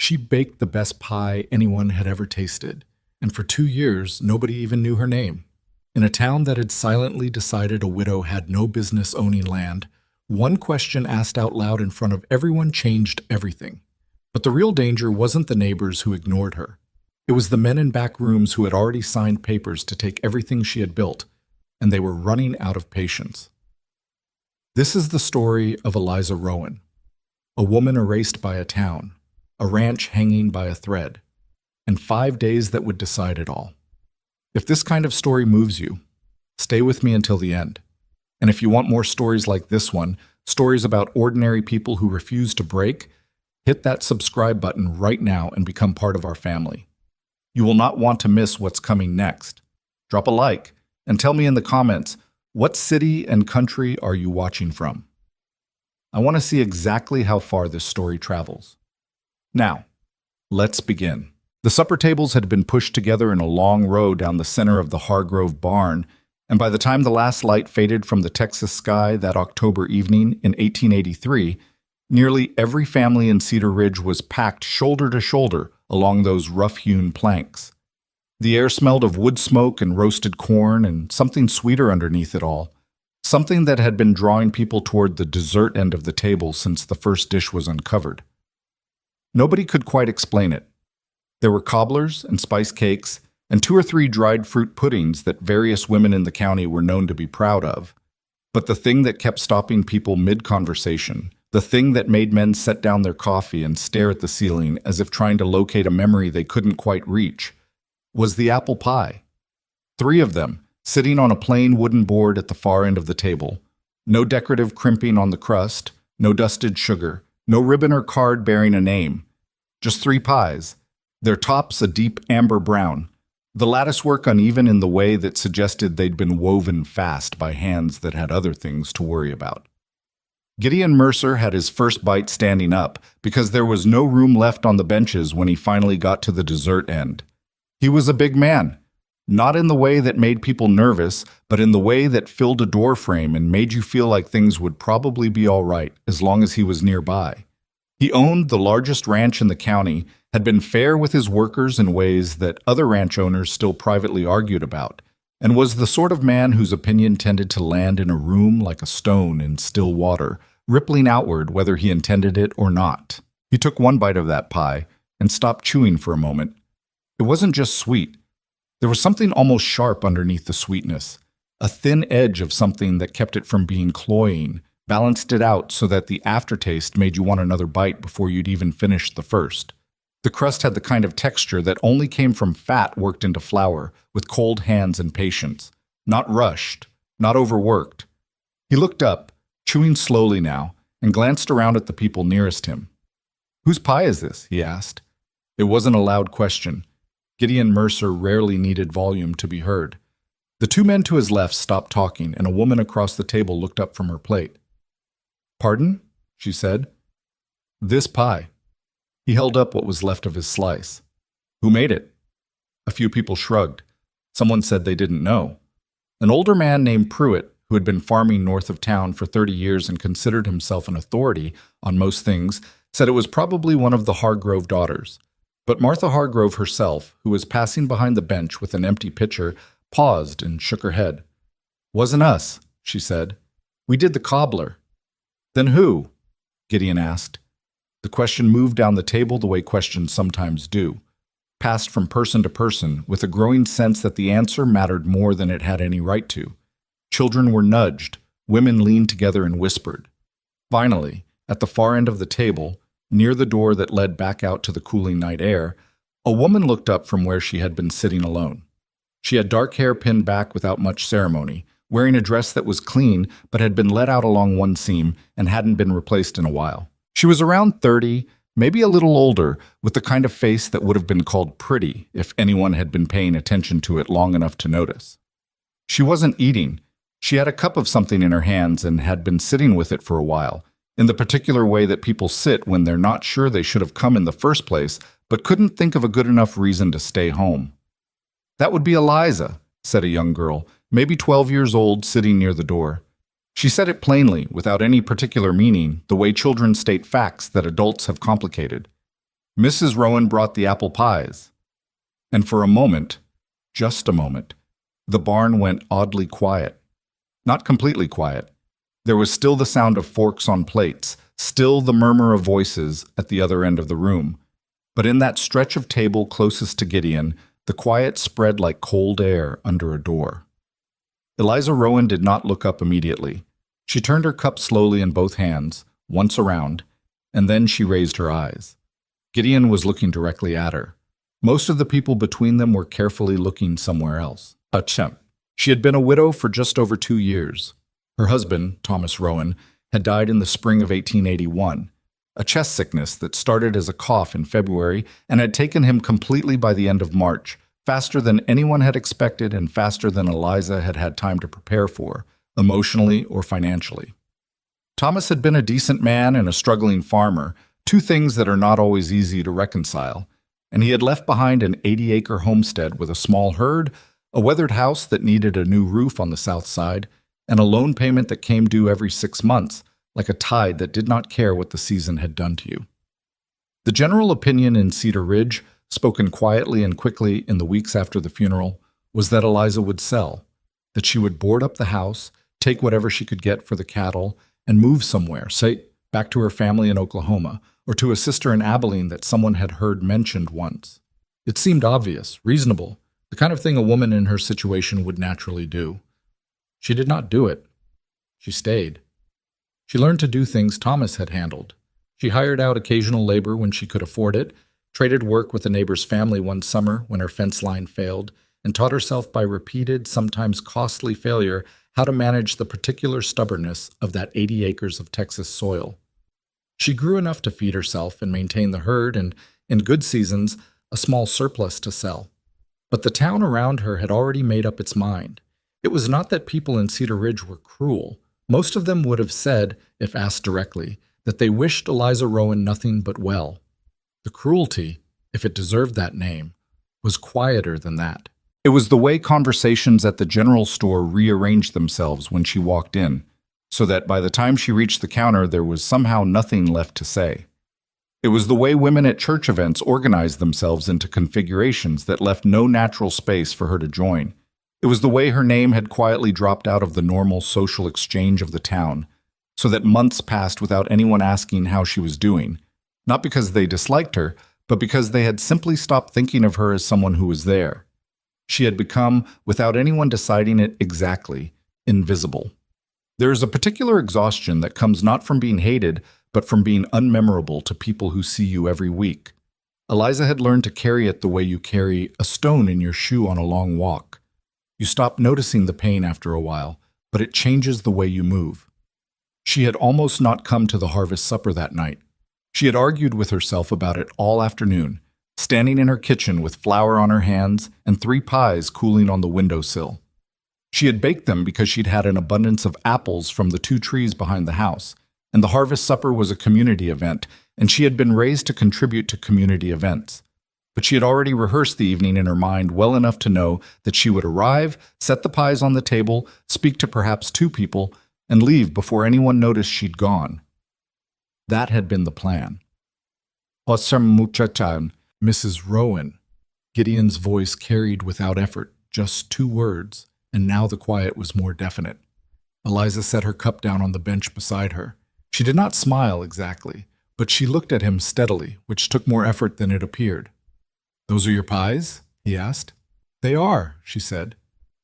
She baked the best pie anyone had ever tasted, and for 2 years, nobody even knew her name. In a town that had silently decided a widow had no business owning land, one question asked out loud in front of everyone changed everything. But the real danger wasn't the neighbors who ignored her. It was the men in back rooms who had already signed papers to take everything she had built, and they were running out of patience. This is the story of Eliza Rowan, a woman erased by a town, a ranch hanging by a thread, and 5 days that would decide it all. If this kind of story moves you, stay with me until the end. And if you want more stories like this one, stories about ordinary people who refuse to break, hit that subscribe button right now and become part of our family. You will not want to miss what's coming next. Drop a like and tell me in the comments, what city and country are you watching from? I want to see exactly how far this story travels. Now, let's begin. The supper tables had been pushed together in a long row down the center of the Hargrove barn, and by the time the last light faded from the Texas sky that October evening in 1883, nearly every family in Cedar Ridge was packed shoulder to shoulder along those rough-hewn planks. The air smelled of wood smoke and roasted corn and something sweeter underneath it all, something that had been drawing people toward the dessert end of the table since the first dish was uncovered. Nobody could quite explain it. There were cobblers and spice cakes and 2 or 3 dried fruit puddings that various women in the county were known to be proud of. But the thing that kept stopping people mid-conversation, the thing that made men set down their coffee and stare at the ceiling as if trying to locate a memory they couldn't quite reach, was the apple pie. 3 of them, sitting on a plain wooden board at the far end of the table. No decorative crimping on the crust, no dusted sugar, no ribbon or card bearing a name. Just 3 pies, their tops a deep amber brown, the latticework uneven in the way that suggested they'd been woven fast by hands that had other things to worry about. Gideon Mercer had his first bite standing up because there was no room left on the benches when he finally got to the dessert end. He was a big man, not in the way that made people nervous, but in the way that filled a doorframe and made you feel like things would probably be all right as long as he was nearby. He owned the largest ranch in the county, had been fair with his workers in ways that other ranch owners still privately argued about, and was the sort of man whose opinion tended to land in a room like a stone in still water, rippling outward whether he intended it or not. He took one bite of that pie and stopped chewing for a moment. It wasn't just sweet. There was something almost sharp underneath the sweetness, a thin edge of something that kept it from being cloying, balanced it out so that the aftertaste made you want another bite before you'd even finished the first. The crust had the kind of texture that only came from fat worked into flour, with cold hands and patience. Not rushed, not overworked. He looked up, chewing slowly now, and glanced around at the people nearest him. "Whose pie is this?" he asked. It wasn't a loud question. Gideon Mercer rarely needed volume to be heard. The 2 men to his left stopped talking, and a woman across the table looked up from her plate. "Pardon?" she said. "This pie." He held up what was left of his slice. "Who made it?" A few people shrugged. Someone said they didn't know. An older man named Pruitt, who had been farming north of town for 30 years and considered himself an authority on most things, said it was probably one of the Hargrove daughters. But Martha Hargrove herself, who was passing behind the bench with an empty pitcher, paused and shook her head. "Wasn't us," she said. "We did the cobbler." "Then who?" Gideon asked. The question moved down the table the way questions sometimes do, passed from person to person with a growing sense that the answer mattered more than it had any right to. Children were nudged, women leaned together and whispered. Finally, at the far end of the table, near the door that led back out to the cooling night air, a woman looked up from where she had been sitting alone. She had dark hair pinned back without much ceremony, wearing a dress that was clean but had been let out along one seam and hadn't been replaced in a while. She was around 30, maybe a little older, with the kind of face that would have been called pretty if anyone had been paying attention to it long enough to notice. She wasn't eating. She had a cup of something in her hands and had been sitting with it for a while, in the particular way that people sit when they're not sure they should have come in the first place, but couldn't think of a good enough reason to stay home. "That would be Eliza," said a young girl, maybe 12 years old, sitting near the door. She said it plainly, without any particular meaning, the way children state facts that adults have complicated. Mrs. Rowan brought the apple pies. And for a moment, just a moment, the barn went oddly quiet. Not completely quiet. There was still the sound of forks on plates, still the murmur of voices at the other end of the room. But in that stretch of table closest to Gideon, the quiet spread like cold air under a door. Eliza Rowan did not look up immediately. She turned her cup slowly in both hands, once around, and then she raised her eyes. Gideon was looking directly at her. Most of the people between them were carefully looking somewhere else. Ahem. She had been a widow for just over 2 years. Her husband, Thomas Rowan, had died in the spring of 1881, a chest sickness that started as a cough in February and had taken him completely by the end of March, faster than anyone had expected and faster than Eliza had had time to prepare for, emotionally or financially. Thomas had been a decent man and a struggling farmer, two things that are not always easy to reconcile, and he had left behind an 80-acre homestead with a small herd, a weathered house that needed a new roof on the south side, and a loan payment that came due every 6 months, like a tide that did not care what the season had done to you. The general opinion in Cedar Ridge, spoken quietly and quickly in the weeks after the funeral, was that Eliza would sell, that she would board up the house, take whatever she could get for the cattle, and move somewhere, say, back to her family in Oklahoma, or to a sister in Abilene that someone had heard mentioned once. It seemed obvious, reasonable, the kind of thing a woman in her situation would naturally do. She did not do it. She stayed. She learned to do things Thomas had handled. She hired out occasional labor when she could afford it, traded work with a neighbor's family one summer when her fence line failed, and taught herself by repeated, sometimes costly failure how to manage the particular stubbornness of that 80 acres of Texas soil. She grew enough to feed herself and maintain the herd and, in good seasons, a small surplus to sell. But the town around her had already made up its mind. It was not that people in Cedar Ridge were cruel. Most of them would have said, if asked directly, that they wished Eliza Rowan nothing but well. The cruelty, if it deserved that name, was quieter than that. It was the way conversations at the general store rearranged themselves when she walked in, so that by the time she reached the counter there was somehow nothing left to say. It was the way women at church events organized themselves into configurations that left no natural space for her to join. It was the way her name had quietly dropped out of the normal social exchange of the town, so that months passed without anyone asking how she was doing, not because they disliked her, but because they had simply stopped thinking of her as someone who was there. She had become, without anyone deciding it exactly, invisible. There is a particular exhaustion that comes not from being hated, but from being unmemorable to people who see you every week. Eliza had learned to carry it the way you carry a stone in your shoe on a long walk. You stop noticing the pain after a while, but it changes the way you move. She had almost not come to the harvest supper that night. She had argued with herself about it all afternoon, standing in her kitchen with flour on her hands and 3 pies cooling on the windowsill. She had baked them because she'd had an abundance of apples from the 2 trees behind the house, and the harvest supper was a community event, and she had been raised to contribute to community events. But she had already rehearsed the evening in her mind well enough to know that she would arrive, set the pies on the table, speak to perhaps 2 people, and leave before anyone noticed she'd gone. That had been the plan. Awesome muchachan, Mrs. Rowan. Gideon's voice carried without effort just 2 words, and now the quiet was more definite. Eliza set her cup down on the bench beside her. She did not smile exactly, but she looked at him steadily, which took more effort than it appeared. "Those are your pies?" he asked. "They are," she said.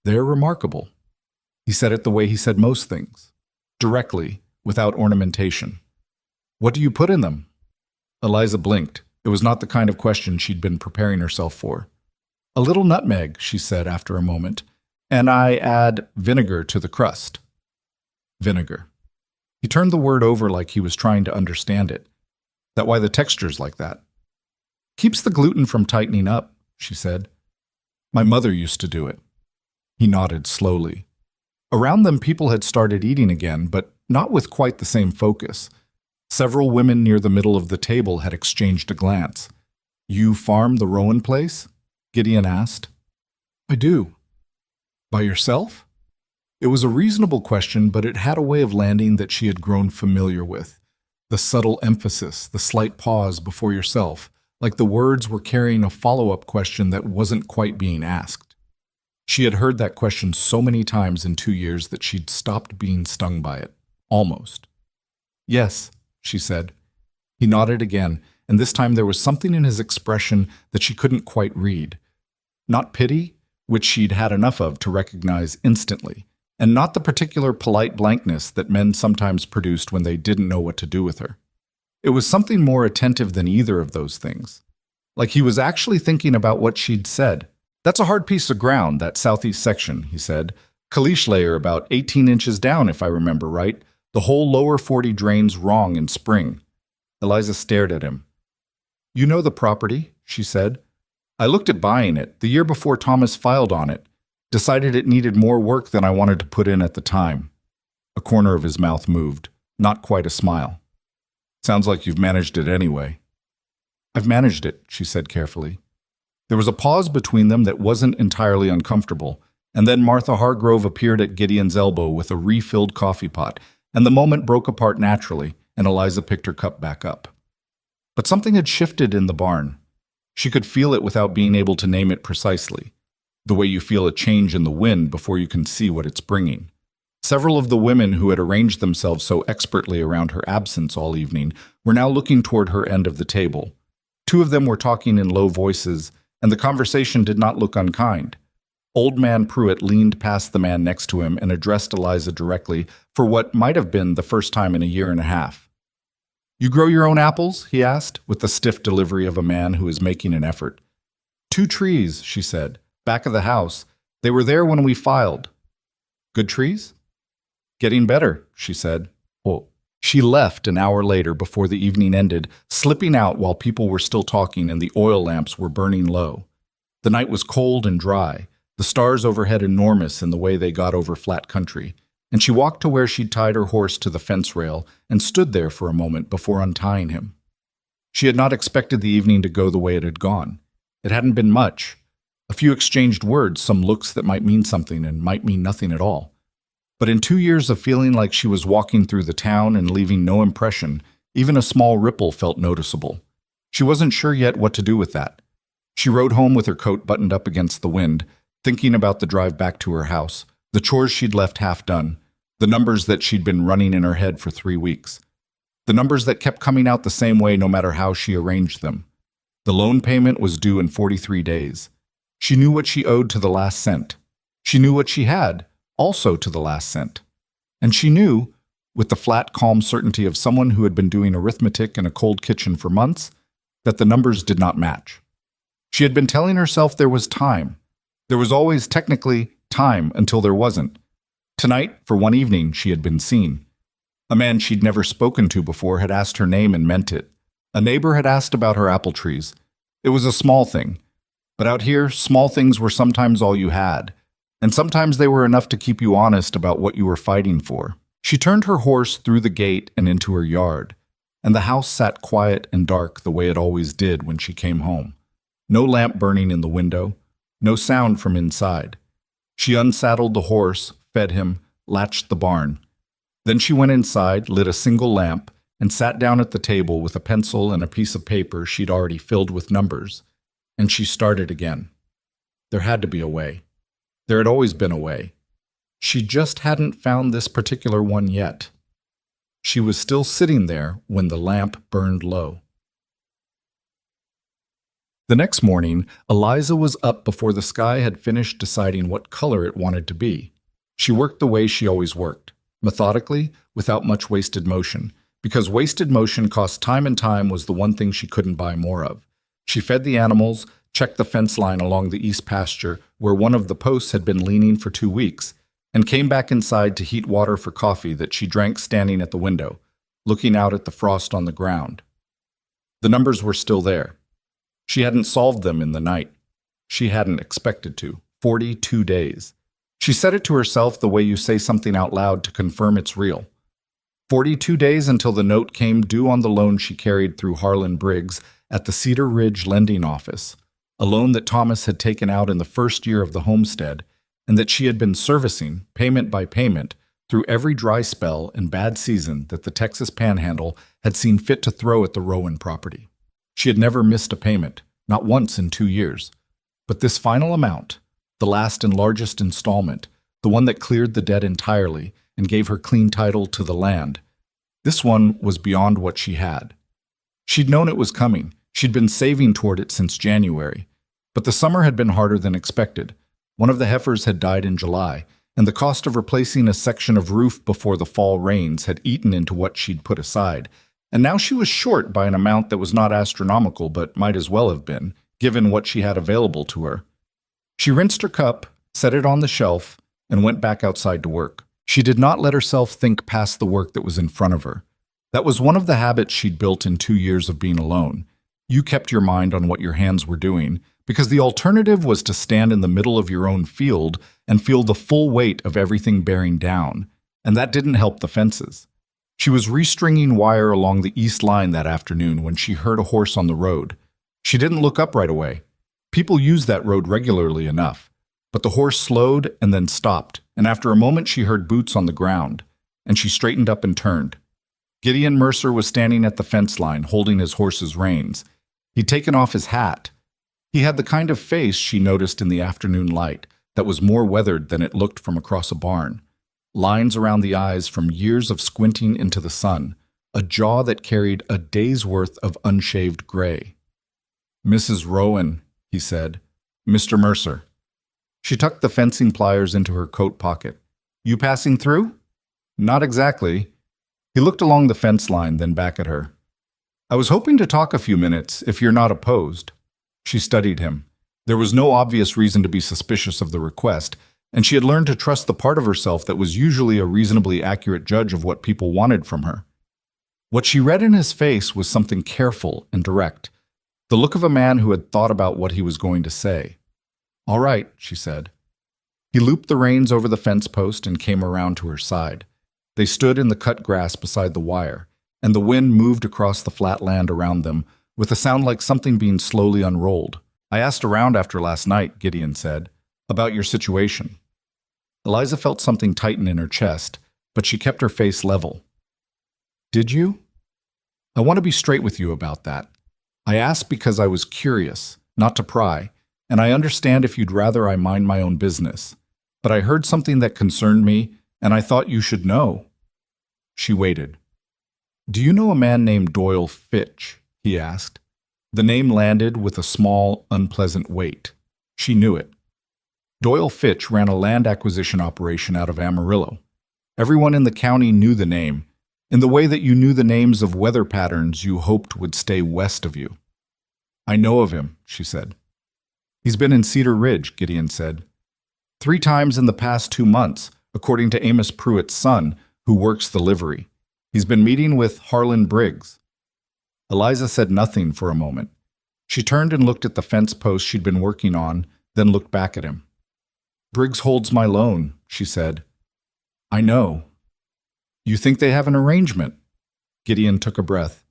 "They're remarkable." He said it the way he said most things, directly, without ornamentation. "What do you put in them?" Eliza blinked. It was not the kind of question she'd been preparing herself for. "A little nutmeg," she said after a moment, "and I add vinegar to the crust." Vinegar. He turned the word over like he was trying to understand it. "That why the texture's like that?" "Keeps the gluten from tightening up," she said. "My mother used to do it." He nodded slowly. Around them people had started eating again, but not with quite the same focus. Several women near the middle of the table had exchanged a glance. "You farm the Rowan place?" Gideon asked. "I do." "By yourself?" It was a reasonable question, but it had a way of landing that she had grown familiar with. The subtle emphasis, the slight pause before yourself, like the words were carrying a follow-up question that wasn't quite being asked. She had heard that question so many times in 2 years that she'd stopped being stung by it. Almost. Yes, she said. He nodded again, and this time there was something in his expression that she couldn't quite read. Not pity, which she'd had enough of to recognize instantly, and not the particular polite blankness that men sometimes produced when they didn't know what to do with her. It was something more attentive than either of those things. Like he was actually thinking about what she'd said. That's a hard piece of ground, that southeast section, he said. Caliche layer about 18 inches down, if I remember right. The whole lower 40 drains wrong in spring. Eliza stared at him. You know the property, she said. I looked at buying it the year before Thomas filed on it. Decided it needed more work than I wanted to put in at the time. A corner of his mouth moved, not quite a smile. Sounds like you've managed it anyway. I've managed it, she said carefully. There was a pause between them that wasn't entirely uncomfortable, and then Martha Hargrove appeared at Gideon's elbow with a refilled coffee pot, and the moment broke apart naturally, and Eliza picked her cup back up. But something had shifted in the barn. She could feel it without being able to name it precisely, the way you feel a change in the wind before you can see what it's bringing. Several of the women who had arranged themselves so expertly around her absence all evening were now looking toward her end of the table. Two of them were talking in low voices, and the conversation did not look unkind. Old man Pruitt leaned past the man next to him and addressed Eliza directly for what might have been the first time in a year and a half. You grow your own apples? He asked, with the stiff delivery of a man who is making an effort. 2 trees, she said, back of the house. They were there when we filed. Good trees? Getting better, she said. Oh. She left an hour later before the evening ended, slipping out while people were still talking and the oil lamps were burning low. The night was cold and dry, the stars overhead enormous in the way they got over flat country, and she walked to where she'd tied her horse to the fence rail and stood there for a moment before untying him. She had not expected the evening to go the way it had gone. It hadn't been much. A few exchanged words, some looks that might mean something and might mean nothing at all. But in 2 years of feeling like she was walking through the town and leaving no impression, even a small ripple felt noticeable. She wasn't sure yet what to do with that. She rode home with her coat buttoned up against the wind, thinking about the drive back to her house, the chores she'd left half done, the numbers that she'd been running in her head for 3 weeks. The numbers that kept coming out the same way no matter how she arranged them. The loan payment was due in 43 days. She knew what she owed to the last cent. She knew what she had, also to the last cent. And she knew, with the flat, calm certainty of someone who had been doing arithmetic in a cold kitchen for months, that the numbers did not match. She had been telling herself there was time. There was always, technically, time until there wasn't. Tonight, for one evening, she had been seen. A man she'd never spoken to before had asked her name and meant it. A neighbor had asked about her apple trees. It was a small thing. But out here, small things were sometimes all you had. And sometimes they were enough to keep you honest about what you were fighting for. She turned her horse through the gate and into her yard, and the house sat quiet and dark the way it always did when she came home. No lamp burning in the window, no sound from inside. She unsaddled the horse, fed him, latched the barn. Then she went inside, lit a single lamp, and sat down at the table with a pencil and a piece of paper she'd already filled with numbers. And she started again. There had to be a way. There had always been a way. She just hadn't found this particular one yet. She was still sitting there when the lamp burned low. The next morning, Eliza was up before the sky had finished deciding what color it wanted to be. She worked the way she always worked, methodically, without much wasted motion, because wasted motion cost time, and time was the one thing she couldn't buy more of. She fed the animals, checked the fence line along the east pasture where one of the posts had been leaning for 2 weeks, and came back inside to heat water for coffee that she drank standing at the window, looking out at the frost on the ground. The numbers were still there. She hadn't solved them in the night. She hadn't expected to. 42 days. She said it to herself the way you say something out loud to confirm it's real. 42 days until the note came due on the loan she carried through Harlan Briggs at the Cedar Ridge lending office, a loan that Thomas had taken out in the first year of the homestead, and that she had been servicing, payment by payment, through every dry spell and bad season that the Texas Panhandle had seen fit to throw at the Rowan property. She had never missed a payment, not once in 2 years. But this final amount, the last and largest installment, the one that cleared the debt entirely and gave her clean title to the land, this one was beyond what she had. She'd known it was coming. She'd been saving toward it since January. But the summer had been harder than expected. One of the heifers had died in July, and the cost of replacing a section of roof before the fall rains had eaten into what she'd put aside. And now she was short by an amount that was not astronomical but might as well have been, given what she had available to her. She rinsed her cup, set it on the shelf, and went back outside to work. She did not let herself think past the work that was in front of her. That was one of the habits she'd built in 2 years of being alone. You kept your mind on what your hands were doing, because the alternative was to stand in the middle of your own field and feel the full weight of everything bearing down, and that didn't help the fences. She was restringing wire along the east line that afternoon when she heard a horse on the road. She didn't look up right away. People use that road regularly enough. But the horse slowed and then stopped, and after a moment she heard boots on the ground, and she straightened up and turned. Gideon Mercer was standing at the fence line, holding his horse's reins. He'd taken off his hat. He had the kind of face she noticed in the afternoon light that was more weathered than it looked from across a barn. Lines around the eyes from years of squinting into the sun, a jaw that carried a day's worth of unshaved gray. "Mrs. Rowan," he said. "Mr. Mercer." She tucked the fencing pliers into her coat pocket. "You passing through?" "Not exactly." He looked along the fence line, then back at her. "I was hoping to talk a few minutes, if you're not opposed." She studied him. There was no obvious reason to be suspicious of the request, and she had learned to trust the part of herself that was usually a reasonably accurate judge of what people wanted from her. What she read in his face was something careful and direct, the look of a man who had thought about what he was going to say. "All right," she said. He looped the reins over the fence post and came around to her side. They stood in the cut grass beside the wire, and the wind moved across the flat land around them with a sound like something being slowly unrolled. "I asked around after last night," Gideon said, "about your situation." Eliza felt something tighten in her chest, but she kept her face level. "Did you?" "I want to be straight with you about that. I asked because I was curious, not to pry, and I understand if you'd rather I mind my own business. But I heard something that concerned me, and I thought you should know." She waited. "Do you know a man named Doyle Fitch?" he asked. The name landed with a small, unpleasant weight. She knew it. Doyle Fitch ran a land acquisition operation out of Amarillo. Everyone in the county knew the name, in the way that you knew the names of weather patterns you hoped would stay west of you. "I know of him," she said. "He's been in Cedar Ridge," Gideon said. 3 times in the past 2 months, according to Amos Pruitt's son, who works the livery. He's been meeting with Harlan Briggs." Eliza said nothing for a moment. She turned and looked at the fence post she'd been working on, then looked back at him. "Briggs holds my loan," she said. "I know." "You think they have an arrangement?" Gideon took a breath.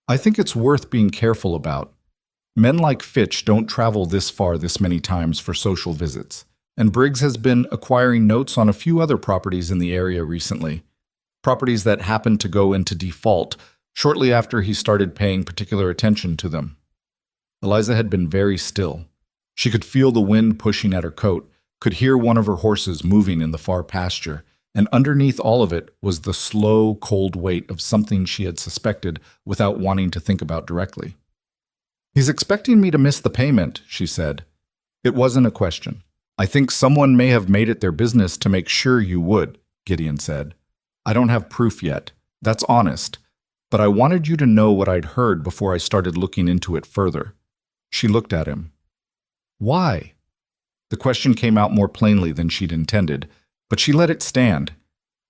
"I think it's worth being careful about. Men like Fitch don't travel this far this many times for social visits, and Briggs has been acquiring notes on a few other properties in the area recently, properties that happened to go into default shortly after he started paying particular attention to them." Eliza had been very still. She could feel the wind pushing at her coat, could hear one of her horses moving in the far pasture, and underneath all of it was the slow, cold weight of something she had suspected without wanting to think about directly. "He's expecting me to miss the payment," she said. "It wasn't a question. I think someone may have made it their business to make sure you would," Gideon said. "I don't have proof yet. That's honest. But I wanted you to know what I'd heard before I started looking into it further." She looked at him. "Why?" The question came out more plainly than she'd intended, but she let it stand.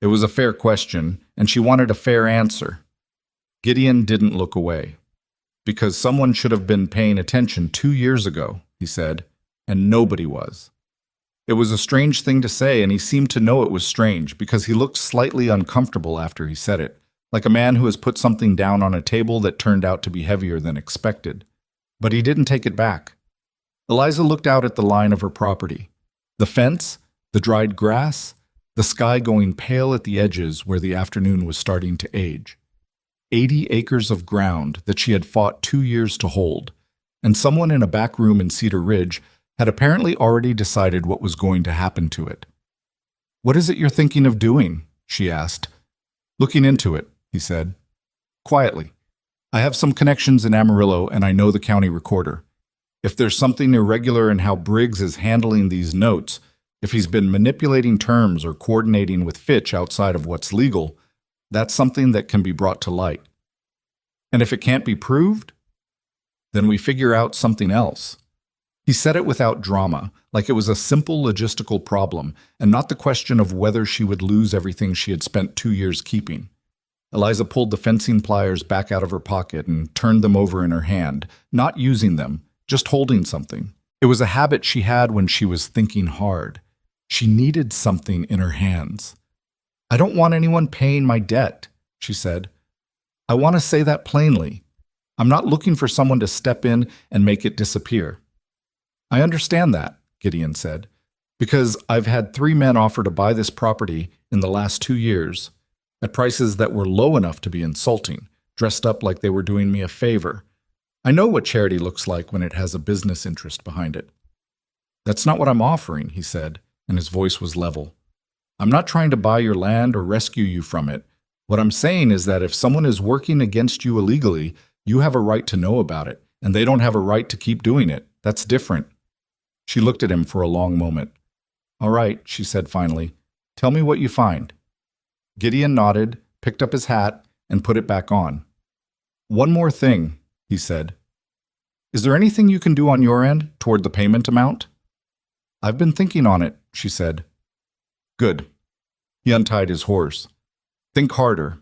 It was a fair question, and she wanted a fair answer. Gideon didn't look away. "Because someone should have been paying attention 2 years ago," he said, "and nobody was." It was a strange thing to say, and he seemed to know it was strange because he looked slightly uncomfortable after he said it, like a man who has put something down on a table that turned out to be heavier than expected. But he didn't take it back. Eliza looked out at the line of her property. The fence, the dried grass, the sky going pale at the edges where the afternoon was starting to age. 80 acres of ground that she had fought 2 years to hold, and someone in a back room in Cedar Ridge had apparently already decided what was going to happen to it. "What is it you're thinking of doing?" she asked. "Looking into it," he said. Quietly. "I have some connections in Amarillo and I know the county recorder. If there's something irregular in how Briggs is handling these notes, if he's been manipulating terms or coordinating with Fitch outside of what's legal, that's something that can be brought to light. And if it can't be proved, then we figure out something else." He said it without drama, like it was a simple logistical problem, and not the question of whether she would lose everything she had spent 2 years keeping. Eliza pulled the fencing pliers back out of her pocket and turned them over in her hand, not using them, just holding something. It was a habit she had when she was thinking hard. She needed something in her hands. "I don't want anyone paying my debt," she said. "I want to say that plainly. I'm not looking for someone to step in and make it disappear." "I understand that," Gideon said, "because I've had 3 men offer to buy this property in the last 2 years at prices that were low enough to be insulting, dressed up like they were doing me a favor. I know what charity looks like when it has a business interest behind it." "That's not what I'm offering," he said, and his voice was level. "I'm not trying to buy your land or rescue you from it. What I'm saying is that if someone is working against you illegally, you have a right to know about it, and they don't have a right to keep doing it. That's different." She looked at him for a long moment. "All right," she said finally. "Tell me what you find." Gideon nodded, picked up his hat, and put it back on. "One more thing," he said. "Is there anything you can do on your end toward the payment amount?" "I've been thinking on it," she said. "Good." He untied his horse. "Think harder."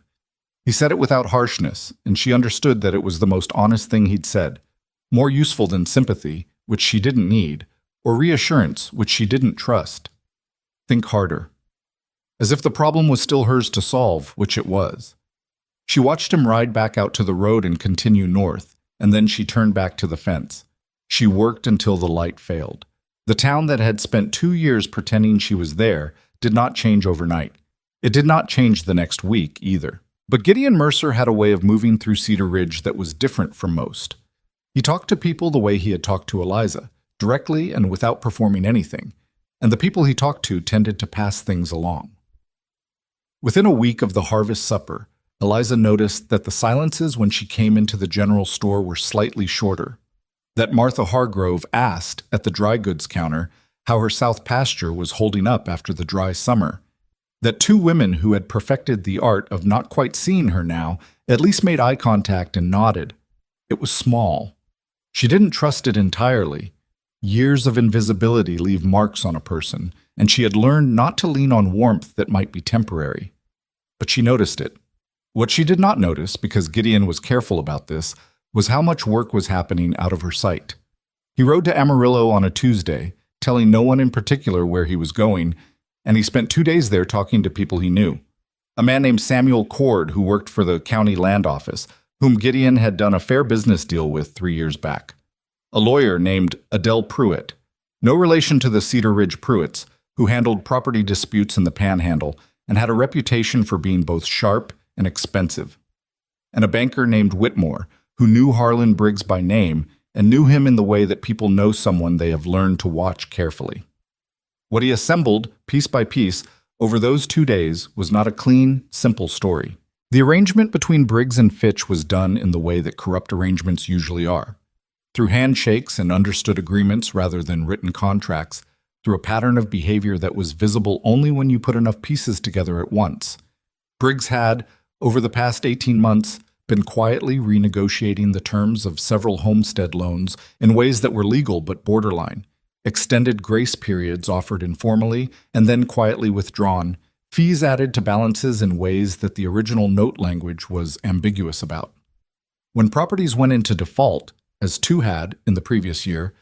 He said it without harshness, and she understood that it was the most honest thing he'd said, more useful than sympathy, which she didn't need, or reassurance, which she didn't trust. Think harder. As if the problem was still hers to solve, which it was. She watched him ride back out to the road and continue north, and then she turned back to the fence. She worked until the light failed. The town that had spent 2 years pretending she was there did not change overnight. It did not change the next week either. But Gideon Mercer had a way of moving through Cedar Ridge that was different from most. He talked to people the way he had talked to Eliza, directly and without performing anything, and the people he talked to tended to pass things along. Within a week of the harvest supper, Eliza noticed that the silences when she came into the general store were slightly shorter, that Martha Hargrove asked at the dry goods counter how her south pasture was holding up after the dry summer, that 2 women who had perfected the art of not quite seeing her now at least made eye contact and nodded. It was small. She didn't trust it entirely. Years of invisibility leave marks on a person, and she had learned not to lean on warmth that might be temporary. But she noticed it. What she did not notice, because Gideon was careful about this, was how much work was happening out of her sight. He rode to Amarillo on a Tuesday, telling no one in particular where he was going, and he spent 2 days there talking to people he knew. A man named Samuel Cord, who worked for the county land office, whom Gideon had done a fair business deal with 3 years back. A lawyer named Adele Pruitt, no relation to the Cedar Ridge Pruitts, who handled property disputes in the Panhandle and had a reputation for being both sharp and expensive. And a banker named Whitmore, who knew Harlan Briggs by name and knew him in the way that people know someone they have learned to watch carefully. What he assembled, piece by piece, over those 2 days was not a clean, simple story. The arrangement between Briggs and Fitch was done in the way that corrupt arrangements usually are, through handshakes and understood agreements rather than written contracts, through a pattern of behavior that was visible only when you put enough pieces together at once. Briggs had, over the past 18 months, been quietly renegotiating the terms of several homestead loans in ways that were legal but borderline, extended grace periods offered informally and then quietly withdrawn, fees added to balances in ways that the original note language was ambiguous about. When properties went into default, as 2 had in the previous year,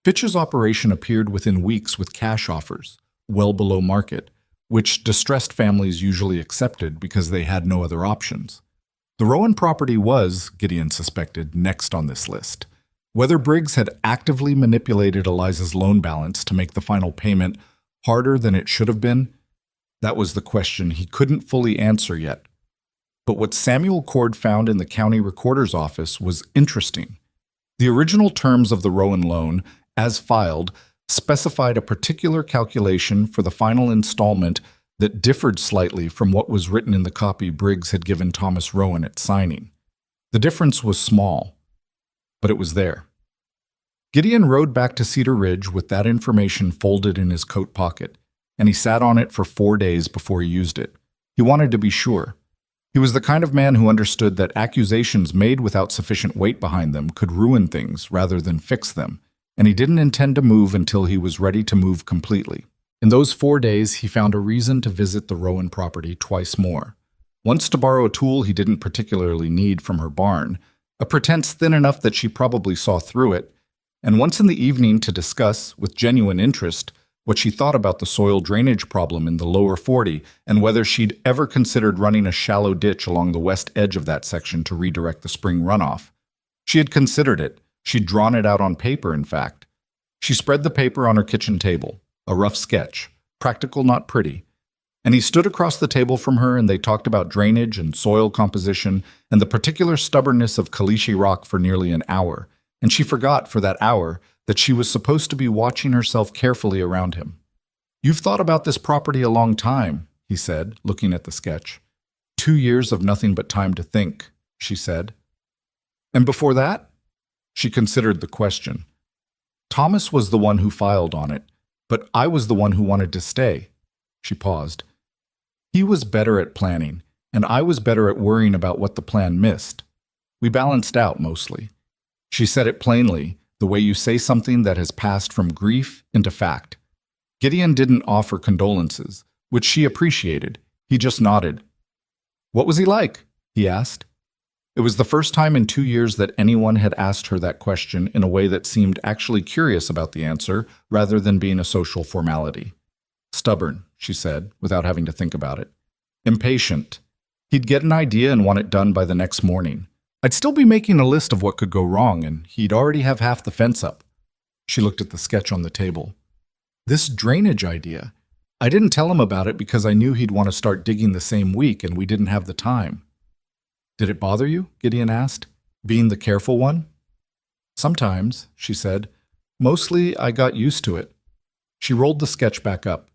Fitch's operation appeared within weeks with cash offers, well below market, which distressed families usually accepted because they had no other options. The Rowan property was, Gideon suspected, next on this list. Whether Briggs had actively manipulated Eliza's loan balance to make the final payment harder than it should have been, that was the question he couldn't fully answer yet. But what Samuel Cord found in the county recorder's office was interesting. The original terms of the Rowan loan, as filed, specified a particular calculation for the final installment that differed slightly from what was written in the copy Briggs had given Thomas Rowan at signing. The difference was small, but it was there. Gideon rode back to Cedar Ridge with that information folded in his coat pocket, and he sat on it for 4 days before he used it. He wanted to be sure. He was the kind of man who understood that accusations made without sufficient weight behind them could ruin things rather than fix them, and he didn't intend to move until he was ready to move completely. In those 4 days, he found a reason to visit the Rowan property twice more. Once to borrow a tool he didn't particularly need from her barn, a pretense thin enough that she probably saw through it, and once in the evening to discuss, with genuine interest, what she thought about the soil drainage problem in the lower 40 and whether she'd ever considered running a shallow ditch along the west edge of that section to redirect the spring runoff. She had considered it. She'd drawn it out on paper, in fact. She spread the paper on her kitchen table, a rough sketch, practical, not pretty. And he stood across the table from her and they talked about drainage and soil composition and the particular stubbornness of Kalishi rock for nearly an hour. And she forgot for that hour that she was supposed to be watching herself carefully around him. "You've thought about this property a long time," he said, looking at the sketch. 2 years of nothing but time to think," she said. "And before that?" She considered the question. "Thomas was the one who filed on it, but I was the one who wanted to stay." She paused. "He was better at planning, and I was better at worrying about what the plan missed. We balanced out, mostly." She said it plainly, the way you say something that has passed from grief into fact. Gideon didn't offer condolences, which she appreciated. He just nodded. "What was he like?" he asked. It was the first time in 2 years that anyone had asked her that question in a way that seemed actually curious about the answer rather than being a social formality. "Stubborn," she said, without having to think about it. "Impatient. He'd get an idea and want it done by the next morning. I'd still be making a list of what could go wrong, and he'd already have half the fence up." She looked at the sketch on the table. "This drainage idea. I didn't tell him about it because I knew he'd want to start digging the same week, and we didn't have the time." "Did it bother you?" Gideon asked. "Being the careful one?" "Sometimes," she said. "Mostly I got used to it." She rolled the sketch back up.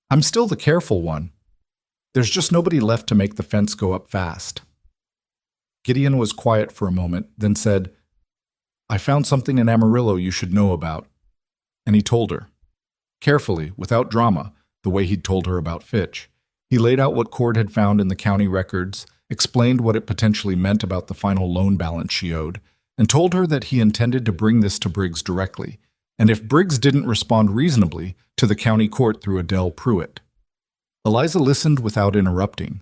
"I'm still the careful one. There's just nobody left to make the fence go up fast." Gideon was quiet for a moment, then said, "I found something in Amarillo you should know about." And he told her. Carefully, without drama, the way he'd told her about Fitch. He laid out what Cord had found in the county records, explained what it potentially meant about the final loan balance she owed, and told her that he intended to bring this to Briggs directly, and if Briggs didn't respond reasonably, to the county court through Adele Pruitt. Eliza listened without interrupting.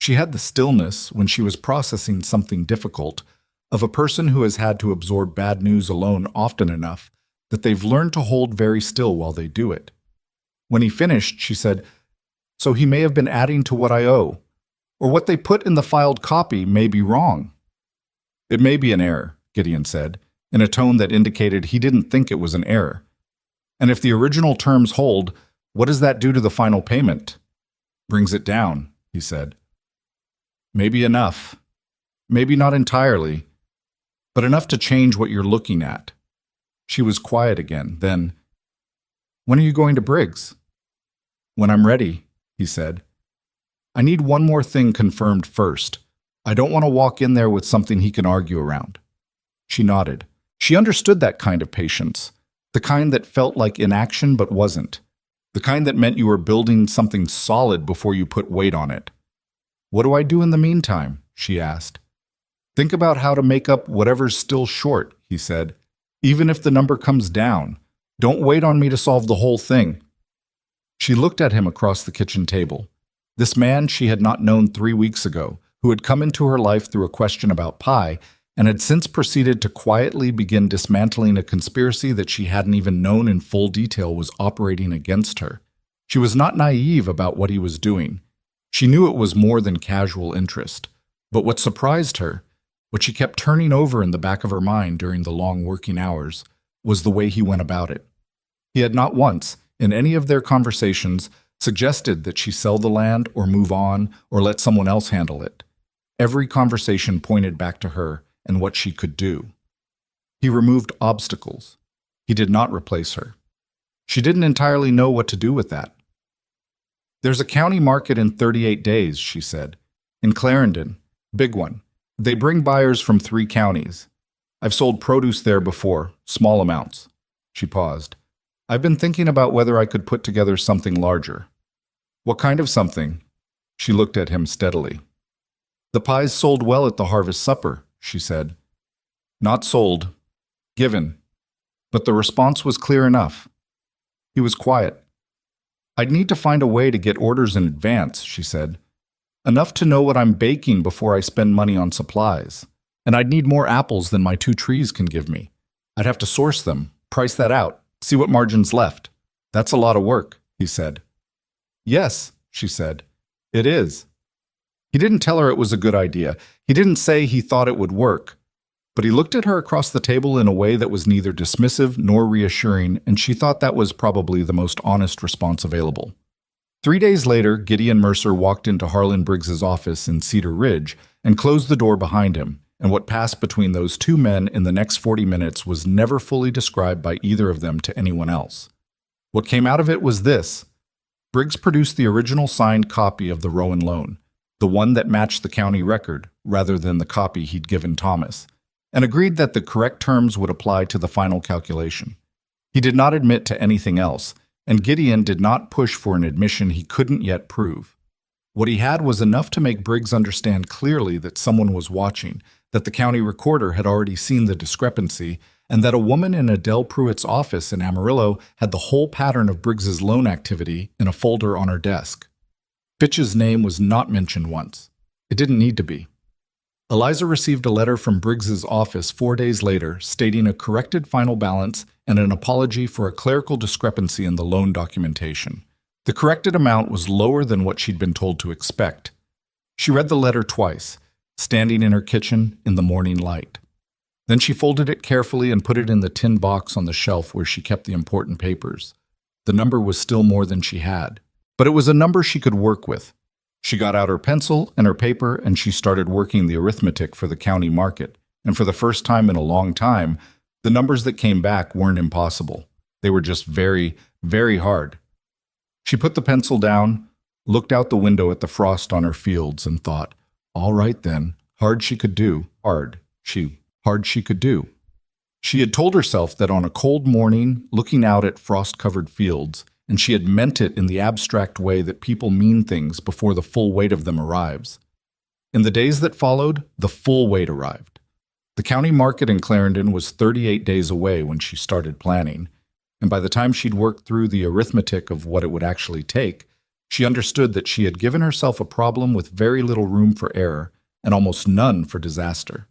She had the stillness, when she was processing something difficult, of a person who has had to absorb bad news alone often enough that they've learned to hold very still while they do it. When he finished, she said, "So he may have been adding to what I owe, or what they put in the filed copy may be wrong." "It may be an error," Gideon said, in a tone that indicated he didn't think it was an error. "And if the original terms hold, what does that do to the final payment?" "Brings it down," he said. "Maybe enough. Maybe not entirely, but enough to change what you're looking at." She was quiet again, then, "When are you going to Briggs?" "When I'm ready," he said. "I need one more thing confirmed first. I don't want to walk in there with something he can argue around." She nodded. She understood that kind of patience, the kind that felt like inaction but wasn't, the kind that meant you were building something solid before you put weight on it. "What do I do in the meantime?" she asked. "Think about how to make up whatever's still short," he said. "Even if the number comes down, don't wait on me to solve the whole thing." She looked at him across the kitchen table. This man she had not known 3 weeks ago, who had come into her life through a question about pie, and had since proceeded to quietly begin dismantling a conspiracy that she hadn't even known in full detail was operating against her. She was not naive about what he was doing. She knew it was more than casual interest. But what surprised her, what she kept turning over in the back of her mind during the long working hours, was the way he went about it. He had not once, in any of their conversations, suggested that she sell the land or move on or let someone else handle it. Every conversation pointed back to her and what she could do. He removed obstacles. He did not replace her. She didn't entirely know what to do with that. "There's a county market in 38 days, she said. "In Clarendon. Big one. They bring buyers from 3 counties. I've sold produce there before, small amounts." She paused. "I've been thinking about whether I could put together something larger." "What kind of something?" She looked at him steadily. "The pies sold well at the harvest supper," she said. "Not sold. Given." But the response was clear enough. He was quiet. "I'd need to find a way to get orders in advance," she said. "Enough to know what I'm baking before I spend money on supplies. And I'd need more apples than my 2 trees can give me. I'd have to source them, price that out, see what margin's left. That's a lot of work," he said. "Yes," she said. "It is." He didn't tell her it was a good idea. He didn't say he thought it would work. But he looked at her across the table in a way that was neither dismissive nor reassuring, and she thought that was probably the most honest response available. 3 days later, Gideon Mercer walked into Harlan Briggs's office in Cedar Ridge and closed the door behind him, and what passed between those 2 men in the next 40 minutes was never fully described by either of them to anyone else. What came out of it was this. Briggs produced the original signed copy of the Rowan loan, the one that matched the county record, rather than the copy he'd given Thomas, and agreed that the correct terms would apply to the final calculation. He did not admit to anything else, and Gideon did not push for an admission he couldn't yet prove. What he had was enough to make Briggs understand clearly that someone was watching, that the county recorder had already seen the discrepancy, and that a woman in Adele Pruitt's office in Amarillo had the whole pattern of Briggs's loan activity in a folder on her desk. Fitch's name was not mentioned once. It didn't need to be. Eliza received a letter from Briggs's office 4 days later stating a corrected final balance and an apology for a clerical discrepancy in the loan documentation. The corrected amount was lower than what she'd been told to expect. She read the letter twice, standing in her kitchen in the morning light. Then she folded it carefully and put it in the tin box on the shelf where she kept the important papers. The number was still more than she had, but it was a number she could work with. She got out her pencil and her paper and she started working the arithmetic for the county market, and for the first time in a long time, the numbers that came back weren't impossible. They were just very, very hard. She put the pencil down, looked out the window at the frost on her fields, and thought, all right then, hard she could do, hard she could do. She had told herself that on a cold morning, looking out at frost-covered fields, and she had meant it in the abstract way that people mean things before the full weight of them arrives. In the days that followed, the full weight arrived. The county market in Clarendon was 38 days away when she started planning, and by the time she'd worked through the arithmetic of what it would actually take, she understood that she had given herself a problem with very little room for error and almost none for disaster.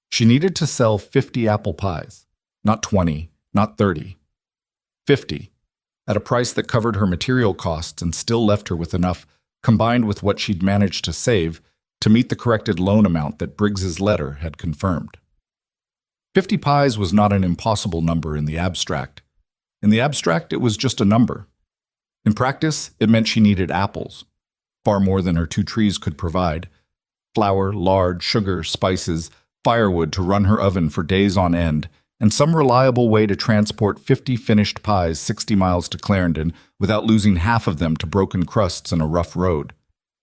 She needed to sell 50 apple pies, not 20, not 30, 50, at a price that covered her material costs and still left her with enough, combined with what she'd managed to save, to meet the corrected loan amount that Briggs's letter had confirmed. 50 pies was not an impossible number in the abstract. In the abstract, it was just a number. In practice, it meant she needed apples, far more than her 2 trees could provide, flour, lard, sugar, spices, firewood to run her oven for days on end, and some reliable way to transport 50 finished pies 60 miles to Clarendon without losing half of them to broken crusts and a rough road.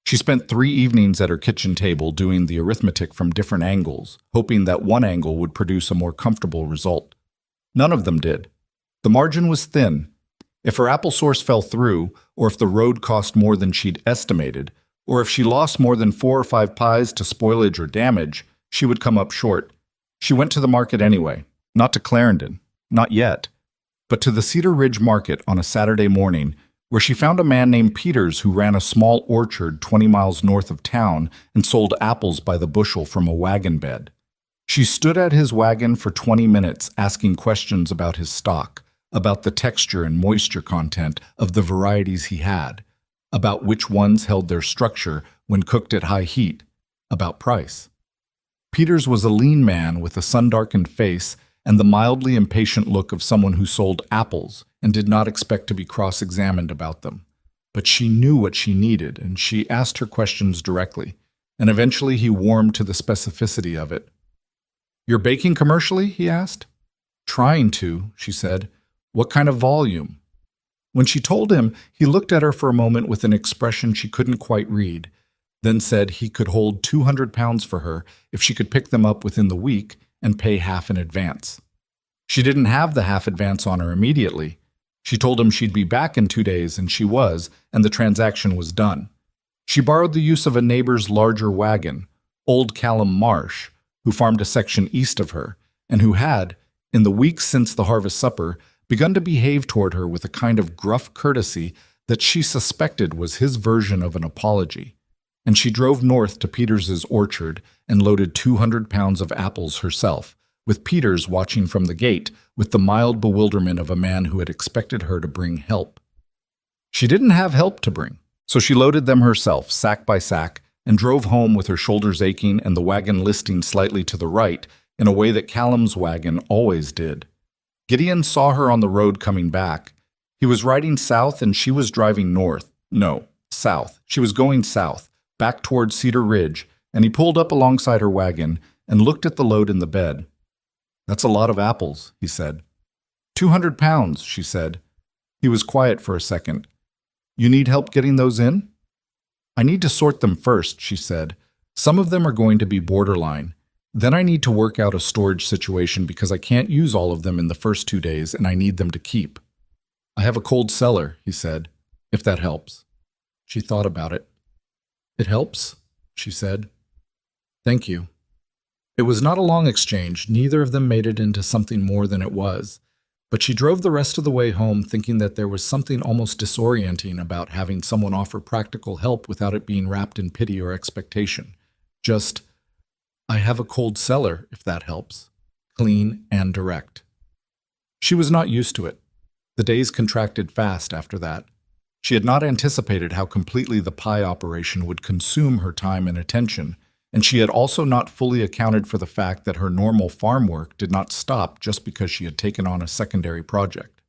She spent 3 evenings at her kitchen table doing the arithmetic from different angles, hoping that one angle would produce a more comfortable result. None of them did. The margin was thin. If her apple source fell through, or if the road cost more than she'd estimated, or if she lost more than 4 or 5 pies to spoilage or damage, she would come up short. She went to the market anyway, not to Clarendon, not yet, but to the Cedar Ridge market on a Saturday morning, where she found a man named Peters who ran a small orchard 20 miles north of town and sold apples by the bushel from a wagon bed. She stood at his wagon for 20 minutes asking questions about his stock, about the texture and moisture content of the varieties he had, about which ones held their structure when cooked at high heat, about price. Peters was a lean man with a sun-darkened face and the mildly impatient look of someone who sold apples and did not expect to be cross-examined about them. But she knew what she needed, and she asked her questions directly. and eventually he warmed to the specificity of it. "You're baking commercially?" he asked. "Trying to," she said. "What kind of volume?" When she told him, he looked at her for a moment with an expression she couldn't quite read, then said he could hold 200 pounds for her if she could pick them up within the week and pay half in advance. She didn't have the half advance on her immediately. She told him she'd be back in 2 days, and she was, and the transaction was done. She borrowed the use of a neighbor's larger wagon, old Callum Marsh, who farmed a section east of her, and who had, in the weeks since the harvest supper, begun to behave toward her with a kind of gruff courtesy that she suspected was his version of an apology. And she drove north to Peters's orchard and loaded 200 pounds of apples herself, with Peters watching from the gate with the mild bewilderment of a man who had expected her to bring help. She didn't have help to bring, so she loaded them herself, sack by sack, and drove home with her shoulders aching and the wagon listing slightly to the right in a way that Callum's wagon always did. Gideon saw her on the road coming back. He was riding south and she was driving north. No, south. She was going south, back toward Cedar Ridge, and he pulled up alongside her wagon and looked at the load in the bed. "That's a lot of apples," he said. 200 pounds, she said. He was quiet for a second. "You need help getting those in?" "I need to sort them first," she said. "Some of them are going to be borderline. Then I need to work out a storage situation because I can't use all of them in the first 2 days and I need them to keep." "I have a cold cellar," he said, "if that helps." She thought about it. "It helps," she said. "Thank you." It was not a long exchange. Neither of them made it into something more than it was. But she drove the rest of the way home thinking that there was something almost disorienting about having someone offer practical help without it being wrapped in pity or expectation. Just, "I have a cold cellar, if that helps." Clean and direct. She was not used to it. The days contracted fast after that. She had not anticipated how completely the pie operation would consume her time and attention, and she had also not fully accounted for the fact that her normal farm work did not stop just because she had taken on a secondary project.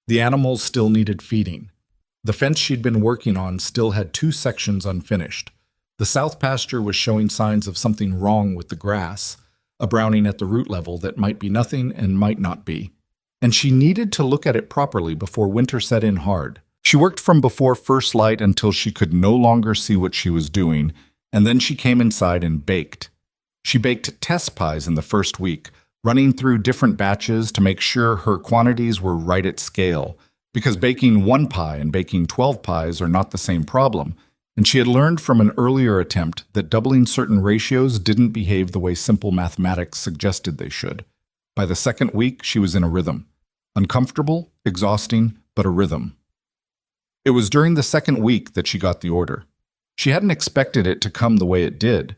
The animals still needed feeding. The fence she'd been working on still had 2 sections unfinished. The south pasture was showing signs of something wrong with the grass, a browning at the root level that might be nothing and might not be, and she needed to look at it properly before winter set in hard. She worked from before first light until she could no longer see what she was doing, and then she came inside and baked. She baked test pies in the first week, running through different batches to make sure her quantities were right at scale, because baking 1 pie and baking 12 pies are not the same problem, and she had learned from an earlier attempt that doubling certain ratios didn't behave the way simple mathematics suggested they should. By the second week, she was in a rhythm. Uncomfortable, exhausting, but a rhythm. It was during the second week that she got the order. She hadn't expected it to come the way it did.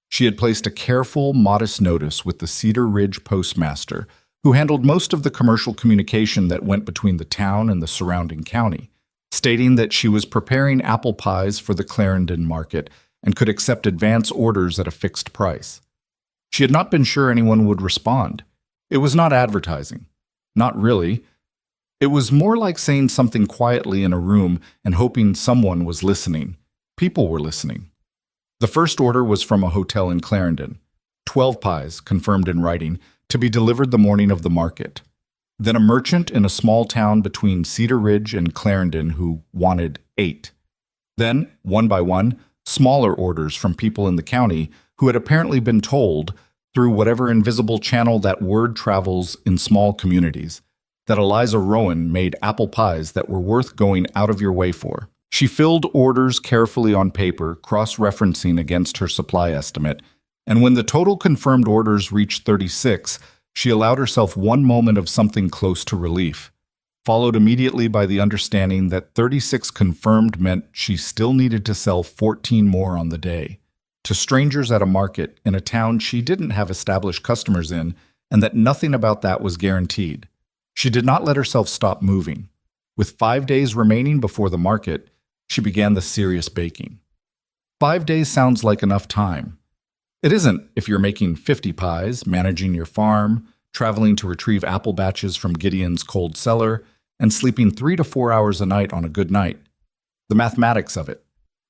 She had placed a careful, modest notice with the Cedar Ridge postmaster, who handled most of the commercial communication that went between the town and the surrounding county, stating that she was preparing apple pies for the Clarendon market and could accept advance orders at a fixed price. She had not been sure anyone would respond. It was not advertising. Not really. It was more like saying something quietly in a room and hoping someone was listening. People were listening. The first order was from a hotel in Clarendon. 12 pies, confirmed in writing, to be delivered the morning of the market. Then a merchant in a small town between Cedar Ridge and Clarendon who wanted 8. Then, one by one, smaller orders from people in the county who had apparently been told, through whatever invisible channel that word travels in small communities, that Eliza Rowan made apple pies that were worth going out of your way for. She filled orders carefully on paper, cross-referencing against her supply estimate, and when the total confirmed orders reached 36, she allowed herself one moment of something close to relief, followed immediately by the understanding that 36 confirmed meant she still needed to sell 14 more on the day, to strangers at a market in a town she didn't have established customers in, and that nothing about that was guaranteed. She did not let herself stop moving. With 5 days remaining before the market, she began the serious baking. 5 days sounds like enough time. It isn't if you're making 50 pies, managing your farm, traveling to retrieve apple batches from Gideon's cold cellar, and sleeping 3 to 4 hours a night on a good night. The mathematics of it,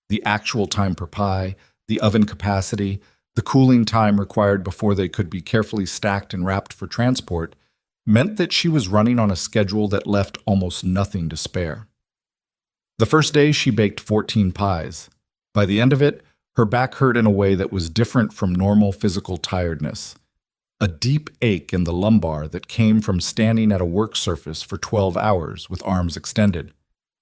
the actual time per pie, The oven capacity, the cooling time required before they could be carefully stacked and wrapped for transport, meant that she was running on a schedule that left almost nothing to spare. The first day she baked 14 pies. By the end of it, her back hurt in a way that was different from normal physical tiredness. A deep ache in the lumbar that came from standing at a work surface for 12 hours with arms extended.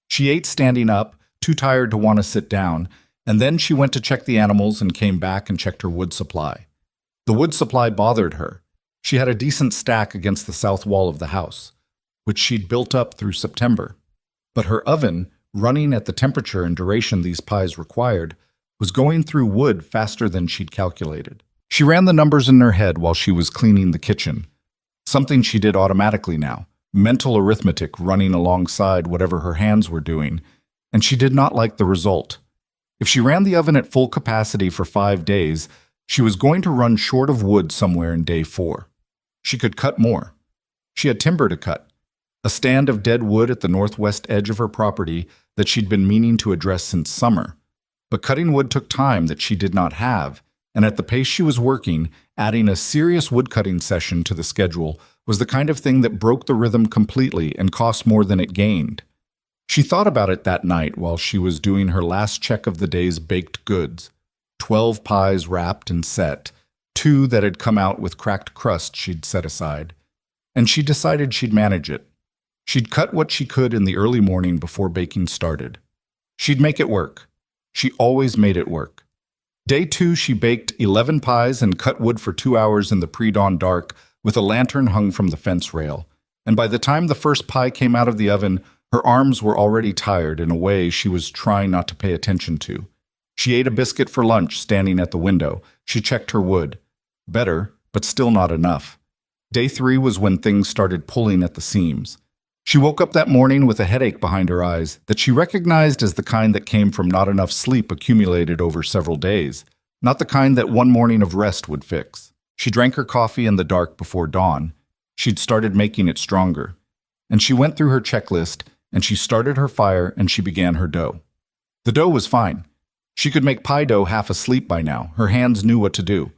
She ate standing up, too tired to want to sit down, and then she went to check the animals and came back and checked her wood supply. The wood supply bothered her. She had a decent stack against the south wall of the house, which she'd built up through September. But her oven, running at the temperature and duration these pies required, was going through wood faster than she'd calculated. She ran the numbers in her head while she was cleaning the kitchen, something she did automatically now, mental arithmetic running alongside whatever her hands were doing, and she did not like the result. If she ran the oven at full capacity for 5 days, she was going to run short of wood somewhere in day 4. She could cut more. She had timber to cut, a stand of dead wood at the northwest edge of her property that she'd been meaning to address since summer. But cutting wood took time that she did not have, and at the pace she was working, adding a serious woodcutting session to the schedule was the kind of thing that broke the rhythm completely and cost more than it gained. She thought about it that night while she was doing her last check of the day's baked goods. 12 pies wrapped and set, 2 that had come out with cracked crust she'd set aside. And she decided she'd manage it. She'd cut what she could in the early morning before baking started. She'd make it work. She always made it work. Day 2, she baked 11 pies and cut wood for 2 hours in the pre-dawn dark with a lantern hung from the fence rail. And by the time the first pie came out of the oven, her arms were already tired in a way she was trying not to pay attention to. She ate a biscuit for lunch standing at the window. She checked her wood. Better, but still not enough. Day 3 was when things started pulling at the seams. She woke up that morning with a headache behind her eyes that she recognized as the kind that came from not enough sleep accumulated over several days, not the kind that one morning of rest would fix. She drank her coffee in the dark before dawn. She'd started making it stronger. And she went through her checklist, and she started her fire, and she began her dough. The dough was fine. She could make pie dough half asleep by now. Her hands knew what to do.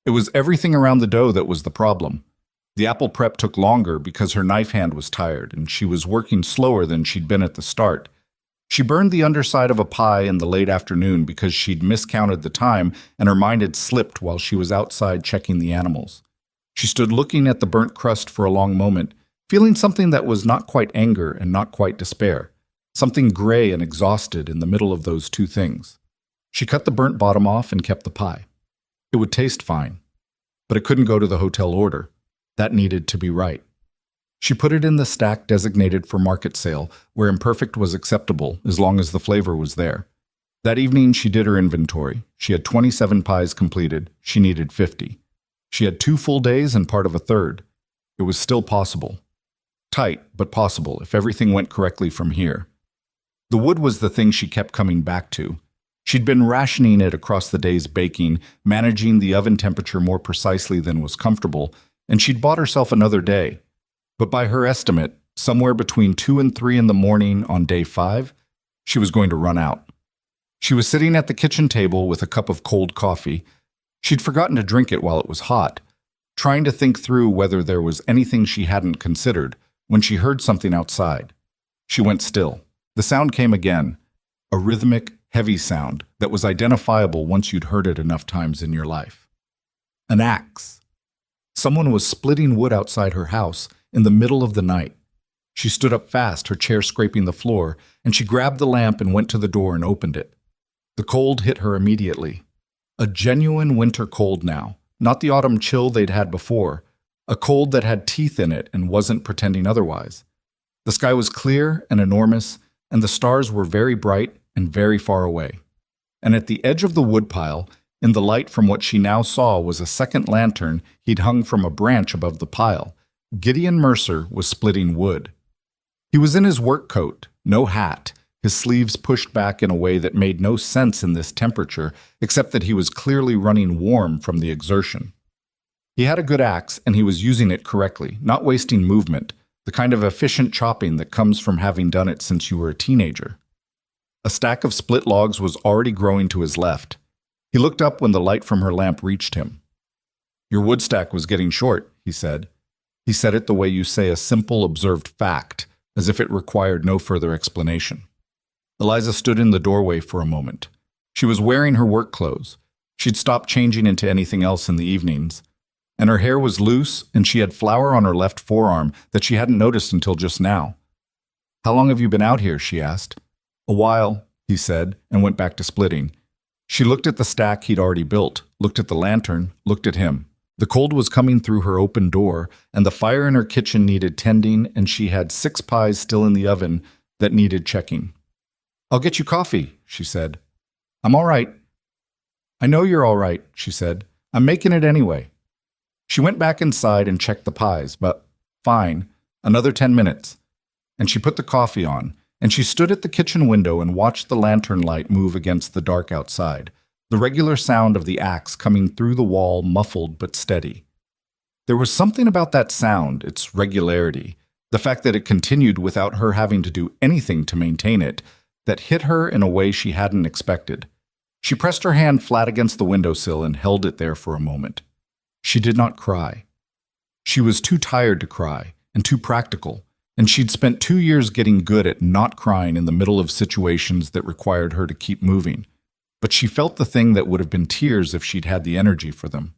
It was everything around the dough that was the problem. The apple prep took longer because her knife hand was tired, and she was working slower than she'd been at the start. She burned the underside of a pie in the late afternoon because she'd miscounted the time and her mind had slipped while she was outside checking the animals. She stood looking at the burnt crust for a long moment, feeling something that was not quite anger and not quite despair, something gray and exhausted in the middle of those two things. She cut the burnt bottom off and kept the pie. It would taste fine, but it couldn't go to the hotel order. That needed to be right. She put it in the stack designated for market sale, where imperfect was acceptable as long as the flavor was there. That evening she did her inventory. She had 27 pies completed. She needed 50. She had 2 full days and part of a third. It was still possible. Tight, but possible if everything went correctly from here. The wood was the thing she kept coming back to. She'd been rationing it across the day's baking, managing the oven temperature more precisely than was comfortable, and she'd bought herself another day. But by her estimate, somewhere between 2 and 3 in the morning on day 5, she was going to run out. She was sitting at the kitchen table with a cup of cold coffee. She'd forgotten to drink it while it was hot, trying to think through whether there was anything she hadn't considered, when she heard something outside. She went still. The sound came again, a rhythmic, heavy sound that was identifiable once you'd heard it enough times in your life. An axe. Someone was splitting wood outside her house in the middle of the night. She stood up fast, her chair scraping the floor, and she grabbed the lamp and went to the door and opened it. The cold hit her immediately. A genuine winter cold now, not the autumn chill they'd had before, a cold that had teeth in it and wasn't pretending otherwise. The sky was clear and enormous, and the stars were very bright and very far away. And at the edge of the woodpile, in the light from what she now saw, was a second lantern he'd hung from a branch above the pile. Gideon Mercer was splitting wood. He was in his work coat, no hat, his sleeves pushed back in a way that made no sense in this temperature, except that he was clearly running warm from the exertion. He had a good axe, and he was using it correctly, not wasting movement, the kind of efficient chopping that comes from having done it since you were a teenager. A stack of split logs was already growing to his left. He looked up when the light from her lamp reached him. "Your wood stack was getting short," he said. He said it the way you say a simple, observed fact, as if it required no further explanation. Eliza stood in the doorway for a moment. She was wearing her work clothes. She'd stopped changing into anything else in the evenings, and her hair was loose, and she had flour on her left forearm that she hadn't noticed until just now. "How long have you been out here?" she asked. "A while," he said, and went back to splitting. She looked at the stack he'd already built, looked at the lantern, looked at him. The cold was coming through her open door, and the fire in her kitchen needed tending, and she had 6 pies still in the oven that needed checking. "I'll get you coffee," she said. "I'm all right." "I know you're all right," she said. "I'm making it anyway." She went back inside and checked the pies, but fine, another 10 minutes. And she put the coffee on, and she stood at the kitchen window and watched the lantern light move against the dark outside, the regular sound of the axe coming through the wall, muffled but steady. There was something about that sound, its regularity, the fact that it continued without her having to do anything to maintain it, that hit her in a way she hadn't expected. She pressed her hand flat against the windowsill and held it there for a moment. She did not cry. She was too tired to cry, and too practical, and she'd spent 2 years getting good at not crying in the middle of situations that required her to keep moving. But she felt the thing that would have been tears if she'd had the energy for them.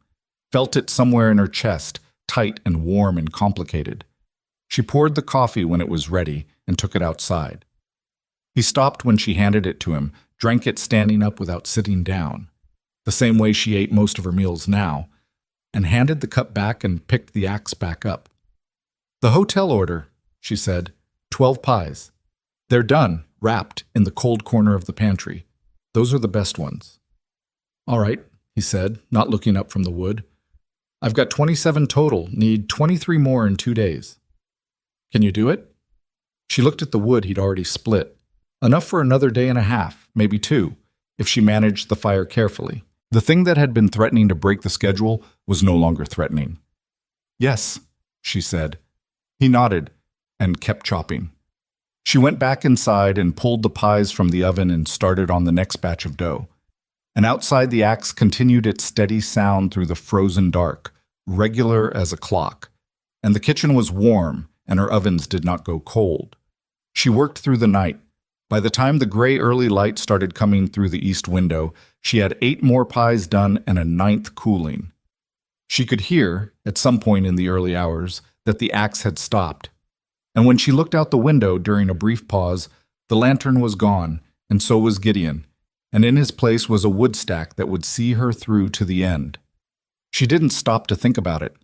Felt it somewhere in her chest, tight and warm and complicated. She poured the coffee when it was ready and took it outside. He stopped when she handed it to him, drank it standing up without sitting down, the same way she ate most of her meals now, and handed the cup back and picked the axe back up. "The hotel order," she said. 12 pies. They're done, wrapped, in the cold corner of the pantry. Those are the best ones." "All right," he said, not looking up from the wood. "I've got 27 total, need 23 more in 2 days. Can you do it?" She looked at the wood he'd already split. Enough for another day and a half, maybe 2, if she managed the fire carefully. The thing that had been threatening to break the schedule was no longer threatening. "Yes," she said. He nodded and kept chopping. She went back inside and pulled the pies from the oven and started on the next batch of dough. And outside, the axe continued its steady sound through the frozen dark, regular as a clock. And the kitchen was warm, and her ovens did not go cold. She worked through the night. By the time the gray early light started coming through the east window, she had 8 more pies done and a 9th cooling. She could hear, at some point in the early hours, that the axe had stopped. And when she looked out the window during a brief pause, the lantern was gone, and so was Gideon, and in his place was a wood stack that would see her through to the end. She didn't stop to think about it.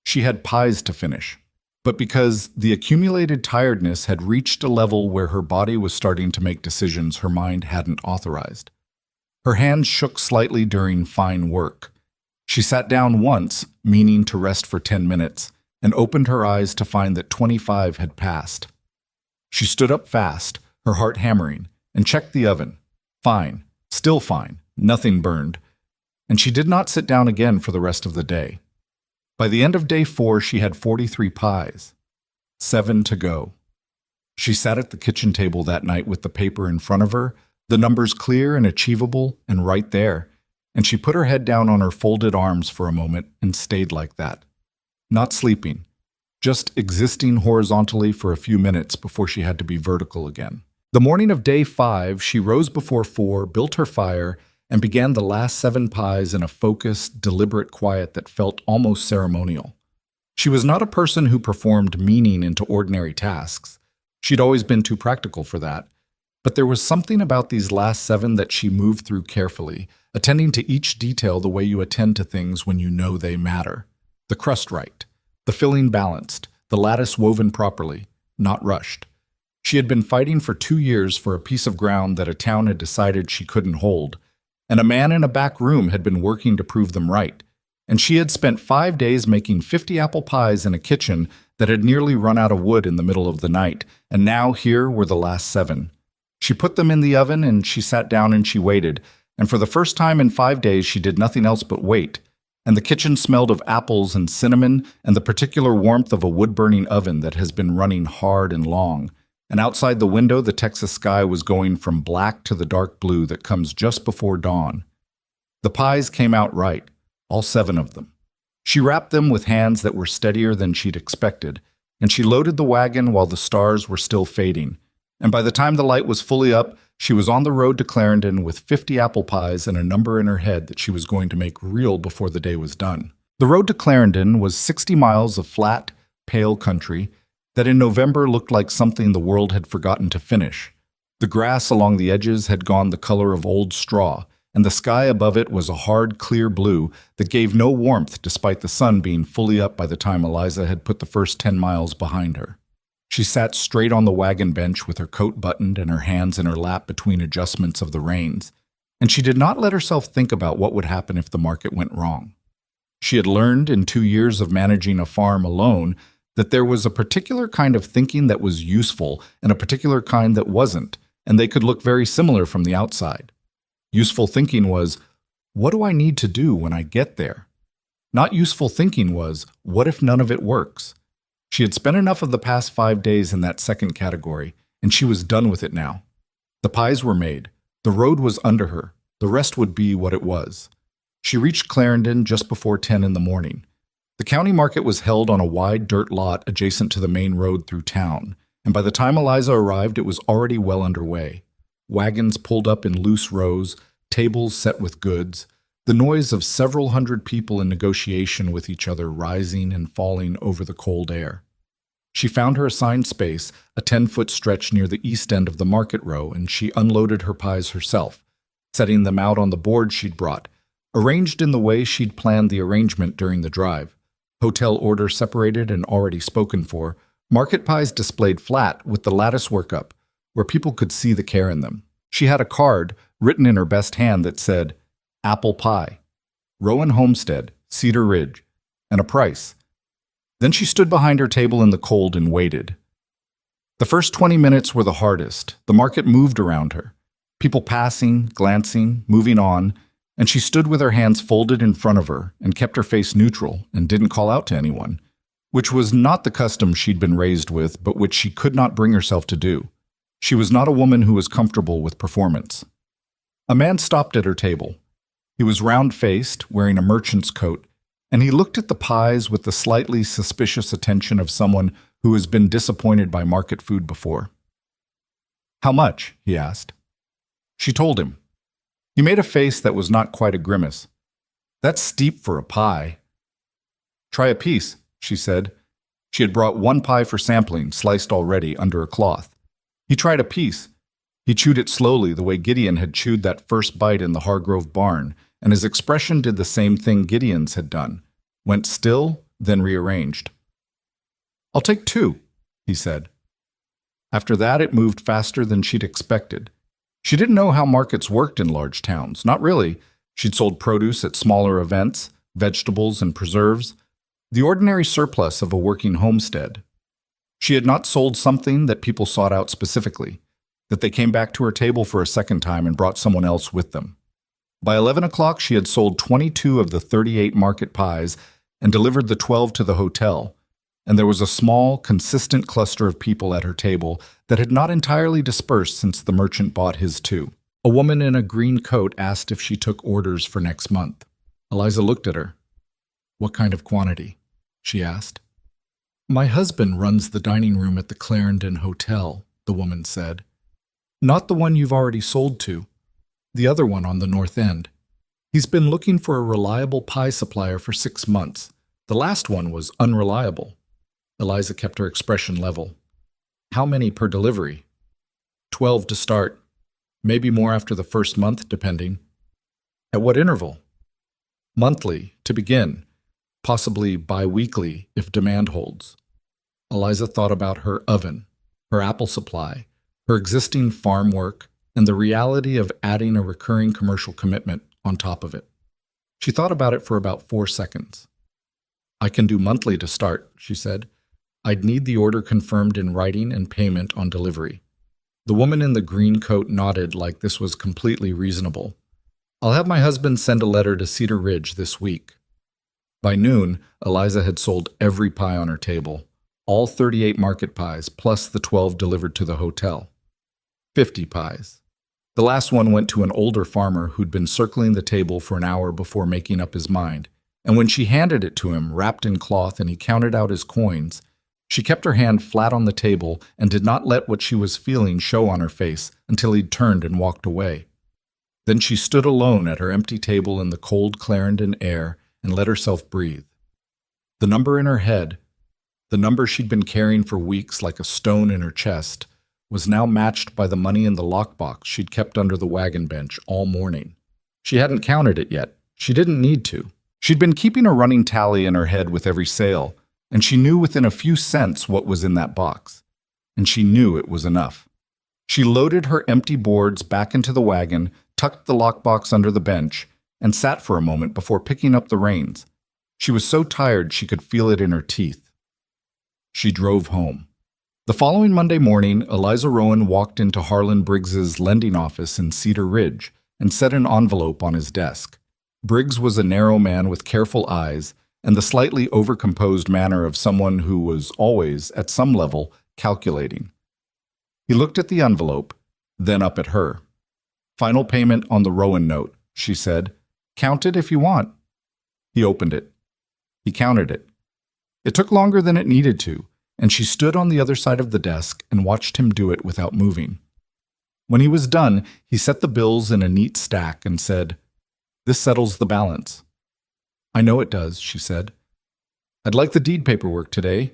She had pies to finish. But because the accumulated tiredness had reached a level where her body was starting to make decisions her mind hadn't authorized. Her hands shook slightly during fine work. She sat down once, meaning to rest for 10 minutes, and opened her eyes to find that 25 had passed. She stood up fast, her heart hammering, and checked the oven. Fine, still fine, nothing burned. And she did not sit down again for the rest of the day. By the end of day 4, she had 43 pies. 7 to go. She sat at the kitchen table that night with the paper in front of her, the numbers clear and achievable and right there, and she put her head down on her folded arms for a moment and stayed like that. Not sleeping, just existing horizontally for a few minutes before she had to be vertical again. The morning of day 5, she rose before 4, built her fire, and began the last 7 pies in a focused, deliberate quiet that felt almost ceremonial. She was not a person who performed meaning into ordinary tasks. She'd always been too practical for that. But there was something about these last 7 that she moved through carefully, attending to each detail the way you attend to things when you know they matter. The crust right, the filling balanced, the lattice woven properly, not rushed. She had been fighting for 2 years for a piece of ground that a town had decided she couldn't hold, and a man in a back room had been working to prove them right, and she had spent 5 days making 50 apple pies in a kitchen that had nearly run out of wood in the middle of the night, and now here were the last 7. She put them in the oven, and she sat down and she waited, and for the first time in 5 days she did nothing else but wait, and the kitchen smelled of apples and cinnamon and the particular warmth of a wood-burning oven that has been running hard and long. And outside the window, the Texas sky was going from black to the dark blue that comes just before dawn. The pies came out right, all 7 of them. She wrapped them with hands that were steadier than she'd expected, and she loaded the wagon while the stars were still fading. And by the time the light was fully up, she was on the road to Clarendon with 50 apple pies and a number in her head that she was going to make real before the day was done. The road to Clarendon was 60 miles of flat, pale country that in November looked like something the world had forgotten to finish. The grass along the edges had gone the color of old straw, and the sky above it was a hard, clear blue that gave no warmth despite the sun being fully up by the time Eliza had put the first 10 miles behind her. She sat straight on the wagon bench with her coat buttoned and her hands in her lap between adjustments of the reins, and she did not let herself think about what would happen if the market went wrong. She had learned in 2 years of managing a farm alone that there was a particular kind of thinking that was useful and a particular kind that wasn't, and they could look very similar from the outside. Useful thinking was, what do I need to do when I get there? Not useful thinking was, what if none of it works? She had spent enough of the past 5 days in that second category, and she was done with it now. The pies were made. The road was under her. The rest would be what it was. She reached Clarendon just before 10 in the morning. The county market was held on a wide dirt lot adjacent to the main road through town, and by the time Eliza arrived, it was already well underway. Wagons pulled up in loose rows, tables set with goods, the noise of several hundred people in negotiation with each other rising and falling over the cold air. She found her assigned space, a 10-foot stretch near the east end of the market row, and she unloaded her pies herself, setting them out on the board she'd brought, arranged in the way she'd planned the arrangement during the drive. Hotel order separated and already spoken for, market pies displayed flat with the lattice work up, where people could see the care in them. She had a card written in her best hand that said, Apple Pie, Rowan Homestead, Cedar Ridge, and a price. Then she stood behind her table in the cold and waited. The first 20 minutes were the hardest. The market moved around her, people passing, glancing, moving on, and she stood with her hands folded in front of her and kept her face neutral and didn't call out to anyone, which was not the custom she'd been raised with, but which she could not bring herself to do. She was not a woman who was comfortable with performance. A man stopped at her table. He was round-faced, wearing a merchant's coat, and he looked at the pies with the slightly suspicious attention of someone who has been disappointed by market food before. "How much?" he asked. She told him. He made a face that was not quite a grimace. "That's steep for a pie." "Try a piece," she said. She had brought 1 pie for sampling, sliced already, under a cloth. He tried a piece. He chewed it slowly, the way Gideon had chewed that first bite in the Hargrove barn, and his expression did the same thing Gideon's had done. Went still, then rearranged. "I'll take 2, he said. After that, it moved faster than she'd expected. She didn't know how markets worked in large towns. Not really. She'd sold produce at smaller events, vegetables and preserves, the ordinary surplus of a working homestead. She had not sold something that people sought out specifically, that they came back to her table for a second time and brought someone else with them. By 11 o'clock, she had sold 22 of the 38 market pies and delivered the 12 to the hotel, and there was a small, consistent cluster of people at her table that had not entirely dispersed since the merchant bought his too. A woman in a green coat asked if she took orders for next month. Eliza looked at her. "What kind of quantity?" she asked. "My husband runs the dining room at the Clarendon Hotel," the woman said. "Not the one you've already sold to. The other one on the north end. He's been looking for a reliable pie supplier for 6 months. The last one was unreliable." Eliza kept her expression level. "How many per delivery?" 12 to start. Maybe more after the first month, depending." "At what interval?" "Monthly, to begin. Possibly bi-weekly, if demand holds." Eliza thought about her oven, her apple supply, her existing farm work, and the reality of adding a recurring commercial commitment on top of it. She thought about it for about 4 seconds. "I can do monthly to start," she said. "I'd need the order confirmed in writing and payment on delivery." The woman in the green coat nodded like this was completely reasonable. "I'll have my husband send a letter to Cedar Ridge this week." By noon, Eliza had sold every pie on her table, all 38 market pies, plus the 12 delivered to the hotel. 50 pies. The last one went to an older farmer who'd been circling the table for an hour before making up his mind, and when she handed it to him, wrapped in cloth, and he counted out his coins, she kept her hand flat on the table and did not let what she was feeling show on her face until he'd turned and walked away. Then she stood alone at her empty table in the cold Clarendon air and let herself breathe. The number in her head, the number she'd been carrying for weeks like a stone in her chest, was now matched by the money in the lockbox she'd kept under the wagon bench all morning. She hadn't counted it yet. She didn't need to. She'd been keeping a running tally in her head with every sale, and she knew within a few cents what was in that box. And she knew it was enough. She loaded her empty boards back into the wagon, tucked the lockbox under the bench, and sat for a moment before picking up the reins. She was so tired she could feel it in her teeth. She drove home. The following Monday morning, Eliza Rowan walked into Harlan Briggs's lending office in Cedar Ridge and set an envelope on his desk. Briggs was a narrow man with careful eyes and the slightly overcomposed manner of someone who was always, at some level, calculating. He looked at the envelope, then up at her. "Final payment on the Rowan note," she said. "Count it if you want." He opened it. He counted it. It took longer than it needed to, and she stood on the other side of the desk and watched him do it without moving. When he was done, he set the bills in a neat stack and said, "This settles the balance." "I know it does," she said. "I'd like the deed paperwork today,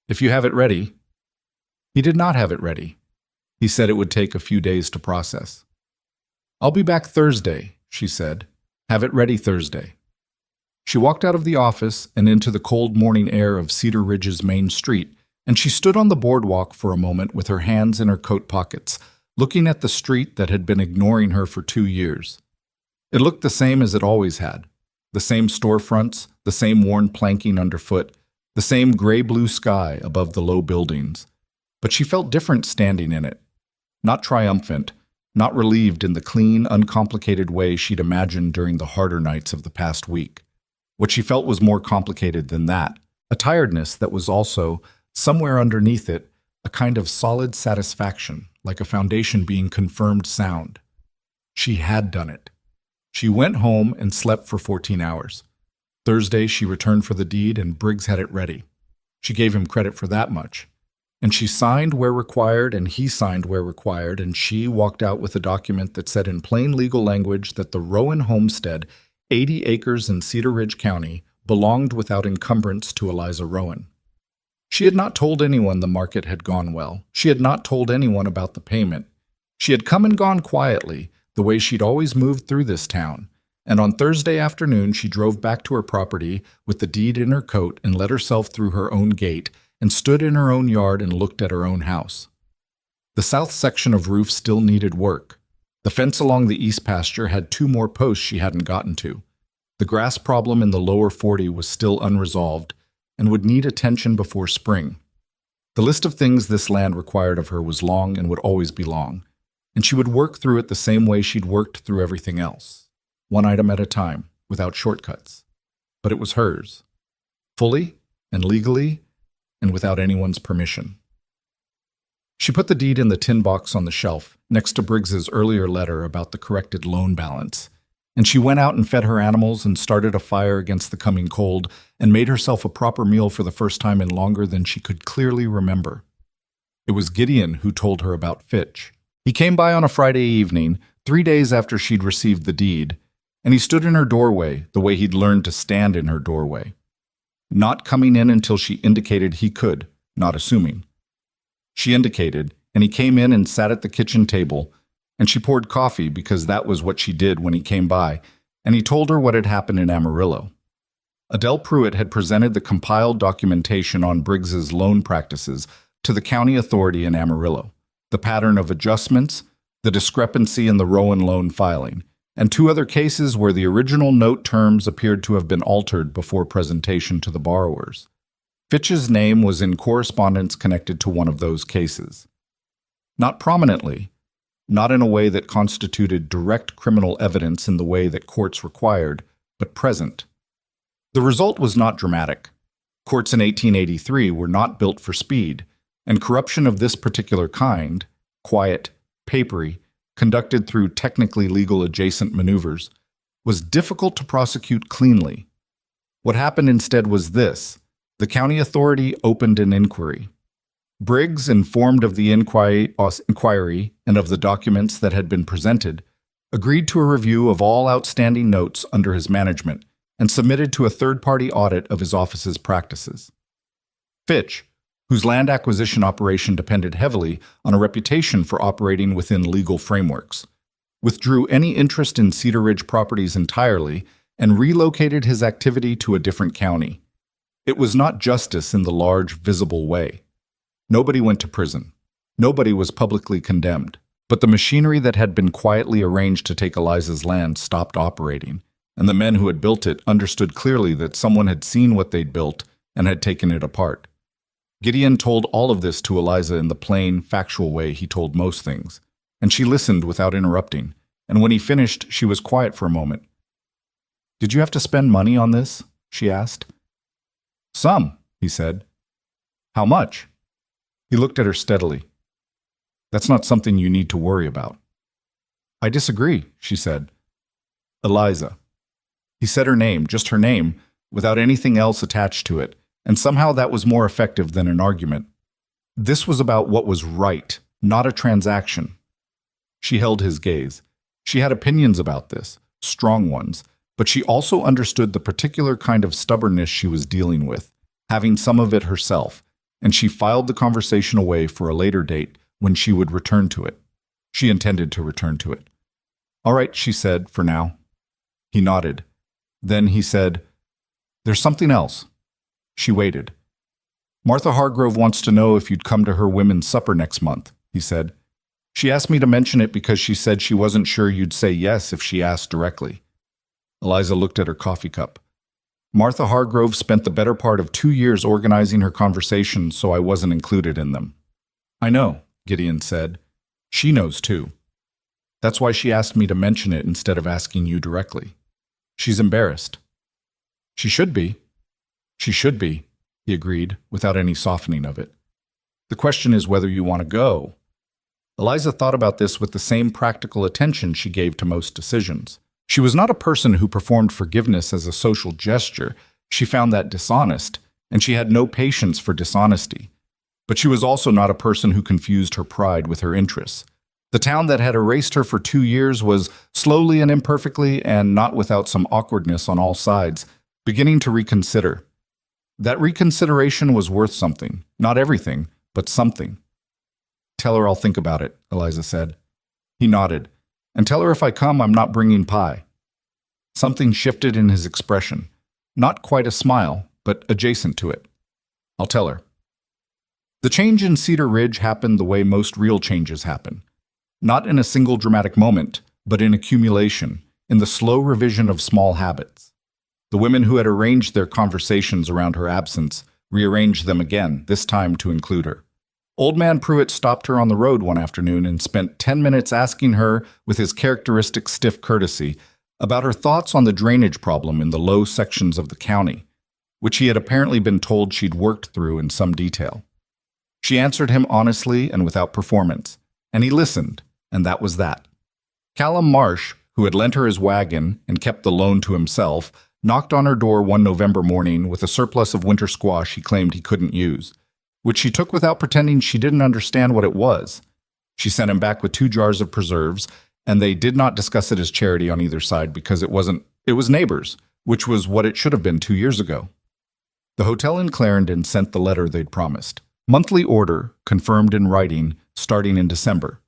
if you have it ready." He did not have it ready. He said it would take a few days to process. "I'll be back Thursday," she said. "Have it ready Thursday." She walked out of the office and into the cold morning air of Cedar Ridge's main street, and she stood on the boardwalk for a moment with her hands in her coat pockets, looking at the street that had been ignoring her for 2 years. It looked the same as it always had. The same storefronts, the same worn planking underfoot, the same gray-blue sky above the low buildings. But she felt different standing in it. Not triumphant, not relieved in the clean, uncomplicated way she'd imagined during the harder nights of the past week. What she felt was more complicated than that, a tiredness that was also, somewhere underneath it, a kind of solid satisfaction, like a foundation being confirmed sound. She had done it. She went home and slept for 14 hours. Thursday, she returned for the deed, and Briggs had it ready. She gave him credit for that much. And she signed where required, and he signed where required, and she walked out with a document that said in plain legal language that the Rowan homestead, 80 acres in Cedar Ridge County, belonged without encumbrance to Eliza Rowan. She had not told anyone the market had gone well. She had not told anyone about the payment. She had come and gone quietly, the way she'd always moved through this town, and on Thursday afternoon she drove back to her property with the deed in her coat and let herself through her own gate and stood in her own yard and looked at her own house. The south section of roof still needed work. The fence along the east pasture had 2 more posts she hadn't gotten to. The grass problem in the lower 40 was still unresolved and would need attention before spring. The list of things this land required of her was long and would always be long, and she would work through it the same way she'd worked through everything else, one item at a time, without shortcuts. But it was hers, fully and legally and without anyone's permission. She put the deed in the tin box on the shelf, next to Briggs's earlier letter about the corrected loan balance, and she went out and fed her animals and started a fire against the coming cold and made herself a proper meal for the first time in longer than she could clearly remember. It was Gideon who told her about Fitch. He came by on a Friday evening, 3 days after she'd received the deed, and he stood in her doorway the way he'd learned to stand in her doorway. Not coming in until she indicated he could, not assuming. She indicated, and he came in and sat at the kitchen table, and she poured coffee because that was what she did when he came by, and he told her what had happened in Amarillo. Adele Pruitt had presented the compiled documentation on Briggs's loan practices to the county authority in Amarillo, the pattern of adjustments, the discrepancy in the Rowan loan filing, and 2 other cases where the original note terms appeared to have been altered before presentation to the borrowers. Fitch's name was in correspondence connected to one of those cases. Not prominently, not in a way that constituted direct criminal evidence in the way that courts required, but present. The result was not dramatic. Courts in 1883 were not built for speed, and corruption of this particular kind, quiet, papery, conducted through technically legal adjacent maneuvers, was difficult to prosecute cleanly. What happened instead was this. The county authority opened an inquiry. Briggs, informed of the inquiry and of the documents that had been presented, agreed to a review of all outstanding notes under his management and submitted to a third-party audit of his office's practices. Fitch, whose land acquisition operation depended heavily on a reputation for operating within legal frameworks, withdrew any interest in Cedar Ridge properties entirely and relocated his activity to a different county. It was not justice in the large, visible way. Nobody went to prison. Nobody was publicly condemned. But the machinery that had been quietly arranged to take Eliza's land stopped operating, and the men who had built it understood clearly that someone had seen what they'd built and had taken it apart. Gideon told all of this to Eliza in the plain, factual way he told most things, and she listened without interrupting, and when he finished, she was quiet for a moment. "Did you have to spend money on this?" she asked. "Some," he said. "How much?" He looked at her steadily. "That's not something you need to worry about." "I disagree," she said. "Eliza." He said her name, just her name, without anything else attached to it, and somehow that was more effective than an argument. This was about what was right, not a transaction. She held his gaze. She had opinions about this, strong ones, but she also understood the particular kind of stubbornness she was dealing with, having some of it herself, and she filed the conversation away for a later date when she would return to it. She intended to return to it. "All right," she said, "for now." He nodded. Then he said, "There's something else." She waited. "Martha Hargrove wants to know if you'd come to her women's supper next month," he said. "She asked me to mention it because she said she wasn't sure you'd say yes if she asked directly." Eliza looked at her coffee cup. "Martha Hargrove spent the better part of 2 years organizing her conversations, so I wasn't included in them." "I know," Gideon said. "She knows too. That's why she asked me to mention it instead of asking you directly. She's embarrassed." "She should be." "She should be," he agreed, without any softening of it. "The question is whether you want to go." Eliza thought about this with the same practical attention she gave to most decisions. She was not a person who performed forgiveness as a social gesture. She found that dishonest, and she had no patience for dishonesty. But she was also not a person who confused her pride with her interests. The town that had erased her for 2 years was, slowly and imperfectly, and not without some awkwardness on all sides, beginning to reconsider. That reconsideration was worth something. Not everything, but something. "Tell her I'll think about it," Eliza said. He nodded. "And tell her if I come, I'm not bringing pie." Something shifted in his expression. Not quite a smile, but adjacent to it. "I'll tell her." The change in Cedar Ridge happened the way most real changes happen. Not in a single dramatic moment, but in accumulation, in the slow revision of small habits. The women who had arranged their conversations around her absence rearranged them again, this time to include her. Old Man Pruitt stopped her on the road one afternoon and spent 10 minutes asking her, with his characteristic stiff courtesy, about her thoughts on the drainage problem in the low sections of the county, which he had apparently been told she'd worked through in some detail. She answered him honestly and without performance, and he listened, and that was that. Callum Marsh, who had lent her his wagon and kept the loan to himself, knocked on her door one November morning with a surplus of winter squash he claimed he couldn't use, which she took without pretending she didn't understand what it was. She sent him back with 2 jars of preserves, and they did not discuss it as charity on either side because it was neighbors, which was what it should have been 2 years ago. The hotel in Clarendon sent the letter they'd promised. Monthly order, confirmed in writing, starting in December.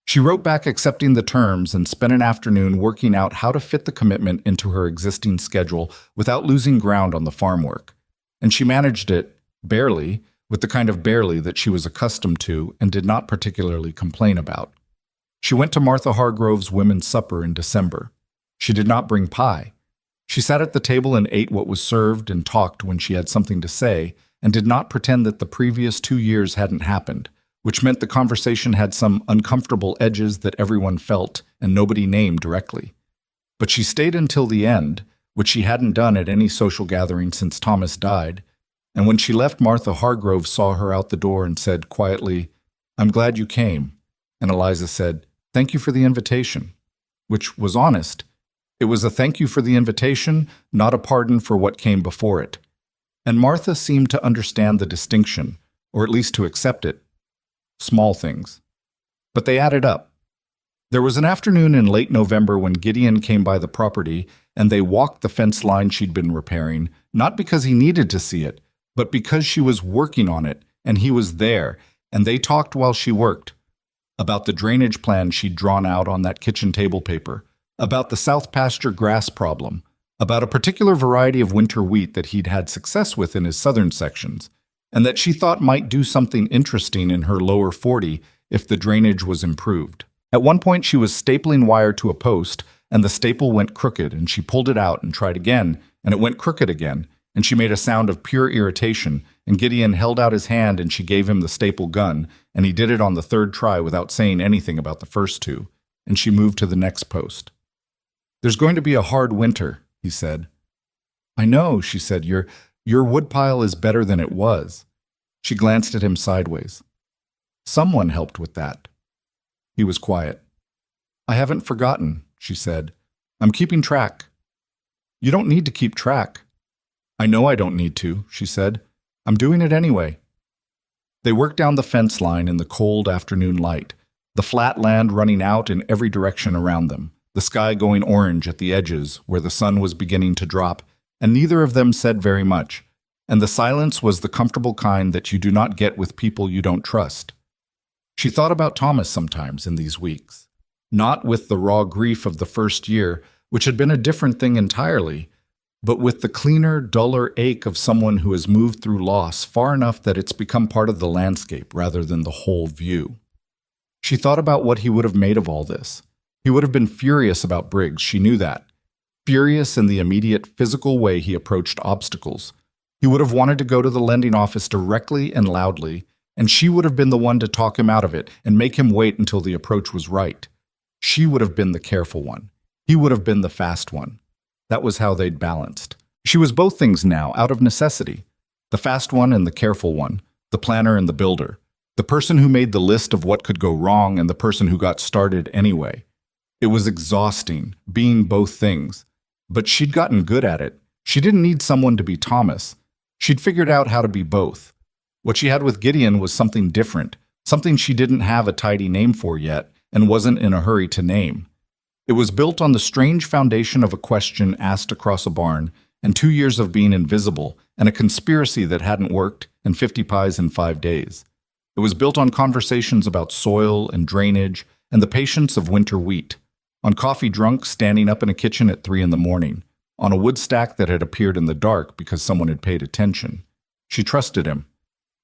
She wrote back accepting the terms and spent an afternoon working out how to fit the commitment into her existing schedule without losing ground on the farm work. And she managed it, barely, with the kind of barely that she was accustomed to and did not particularly complain about. She went to Martha Hargrove's women's supper in December. She did not bring pie. She sat at the table and ate what was served and talked when she had something to say, and did not pretend that the previous 2 years hadn't happened, which meant the conversation had some uncomfortable edges that everyone felt and nobody named directly. But she stayed until the end, which she hadn't done at any social gathering since Thomas died, and when she left, Martha Hargrove saw her out the door and said quietly, "I'm glad you came," and Eliza said, Thank you for the invitation. Which was honest. It was a thank you for the invitation, not a pardon for what came before it. And Martha seemed to understand the distinction, or at least to accept it. Small things. But they added up. There was an afternoon in late November when Gideon came by the property, and they walked the fence line she'd been repairing, not because he needed to see it, but because she was working on it, and he was there, and they talked while she worked. About the drainage plan she'd drawn out on that kitchen table paper, about the south pasture grass problem, about a particular variety of winter wheat that he'd had success with in his southern sections, and that she thought might do something interesting in her lower 40 if the drainage was improved. At one point she was stapling wire to a post, and the staple went crooked, and she pulled it out and tried again, and it went crooked again, and she made a sound of pure irritation, and Gideon held out his hand and she gave him the staple gun, and he did it on the third try without saying anything about the first two, and she moved to the next post. "There's going to be a hard winter," he said. "I know," she said. Your woodpile is better than it was." She glanced at him sideways. "Someone helped with that." He was quiet. "I haven't forgotten," she said. "I'm keeping track." "You don't need to keep track." "I know I don't need to," she said. "I'm doing it anyway." They worked down the fence line in the cold afternoon light, the flat land running out in every direction around them, the sky going orange at the edges where the sun was beginning to drop, and neither of them said very much, and the silence was the comfortable kind that you do not get with people you don't trust. She thought about Thomas sometimes in these weeks, not with the raw grief of the first year, which had been a different thing entirely, but with the cleaner, duller ache of someone who has moved through loss far enough that it's become part of the landscape rather than the whole view. She thought about what he would have made of all this. He would have been furious about Briggs, she knew that. Furious in the immediate physical way he approached obstacles. He would have wanted to go to the lending office directly and loudly, and she would have been the one to talk him out of it and make him wait until the approach was right. She would have been the careful one. He would have been the fast one. That was how they'd balanced. She was both things now, out of necessity. The fast one and the careful one, the planner and the builder, the person who made the list of what could go wrong and the person who got started anyway. It was exhausting, being both things. But she'd gotten good at it. She didn't need someone to be Thomas. She'd figured out how to be both. What she had with Gideon was something different, something she didn't have a tidy name for yet and wasn't in a hurry to name. It was built on the strange foundation of a question asked across a barn, and 2 years of being invisible, and a conspiracy that hadn't worked, and 50 pies in 5 days. It was built on conversations about soil and drainage and the patience of winter wheat, on coffee drunk standing up in a kitchen at 3 in the morning, on a wood stack that had appeared in the dark because someone had paid attention. She trusted him.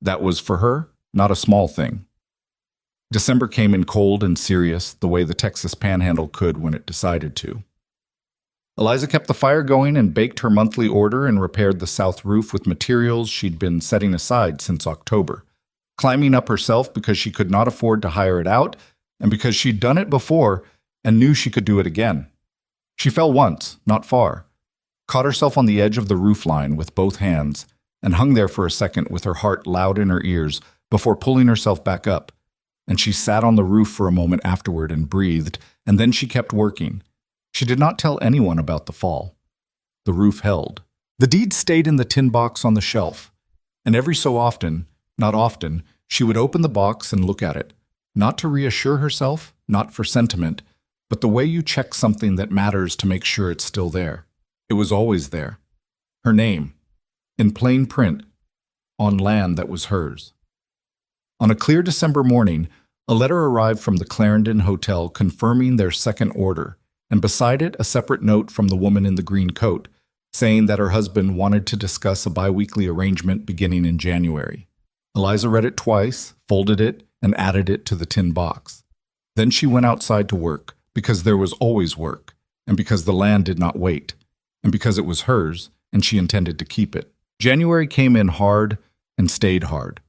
That was, for her, not a small thing. December came in cold and serious, the way the Texas Panhandle could when it decided to. Eliza kept the fire going and baked her monthly order and repaired the south roof with materials she'd been setting aside since October, climbing up herself because she could not afford to hire it out and because she'd done it before and knew she could do it again. She fell once, not far, caught herself on the edge of the roof line with both hands, and hung there for a second with her heart loud in her ears before pulling herself back up. And she sat on the roof for a moment afterward and breathed, and then she kept working. She did not tell anyone about the fall. The roof held. The deed stayed in the tin box on the shelf, and every so often, not often, she would open the box and look at it, not to reassure herself, not for sentiment, but the way you check something that matters to make sure it's still there. It was always there. Her name, in plain print, on land that was hers. On a clear December morning, a letter arrived from the Clarendon Hotel confirming their second order, and beside it a separate note from the woman in the green coat, saying that her husband wanted to discuss a bi-weekly arrangement beginning in January. Eliza read it twice, folded it, and added it to the tin box. Then she went outside to work, because there was always work, and because the land did not wait, and because it was hers, and she intended to keep it. January came in hard and stayed hard.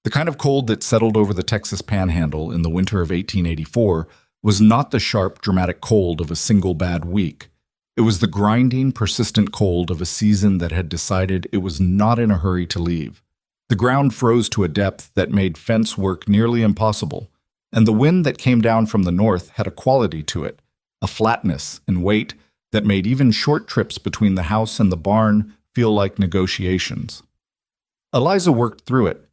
The kind of cold that settled over the Texas Panhandle in the winter of 1884 was not the sharp, dramatic cold of a single bad week. It was the grinding, persistent cold of a season that had decided it was not in a hurry to leave. The ground froze to a depth that made fence work nearly impossible, and the wind that came down from the north had a quality to it, a flatness and weight that made even short trips between the house and the barn feel like negotiations. Eliza worked through it.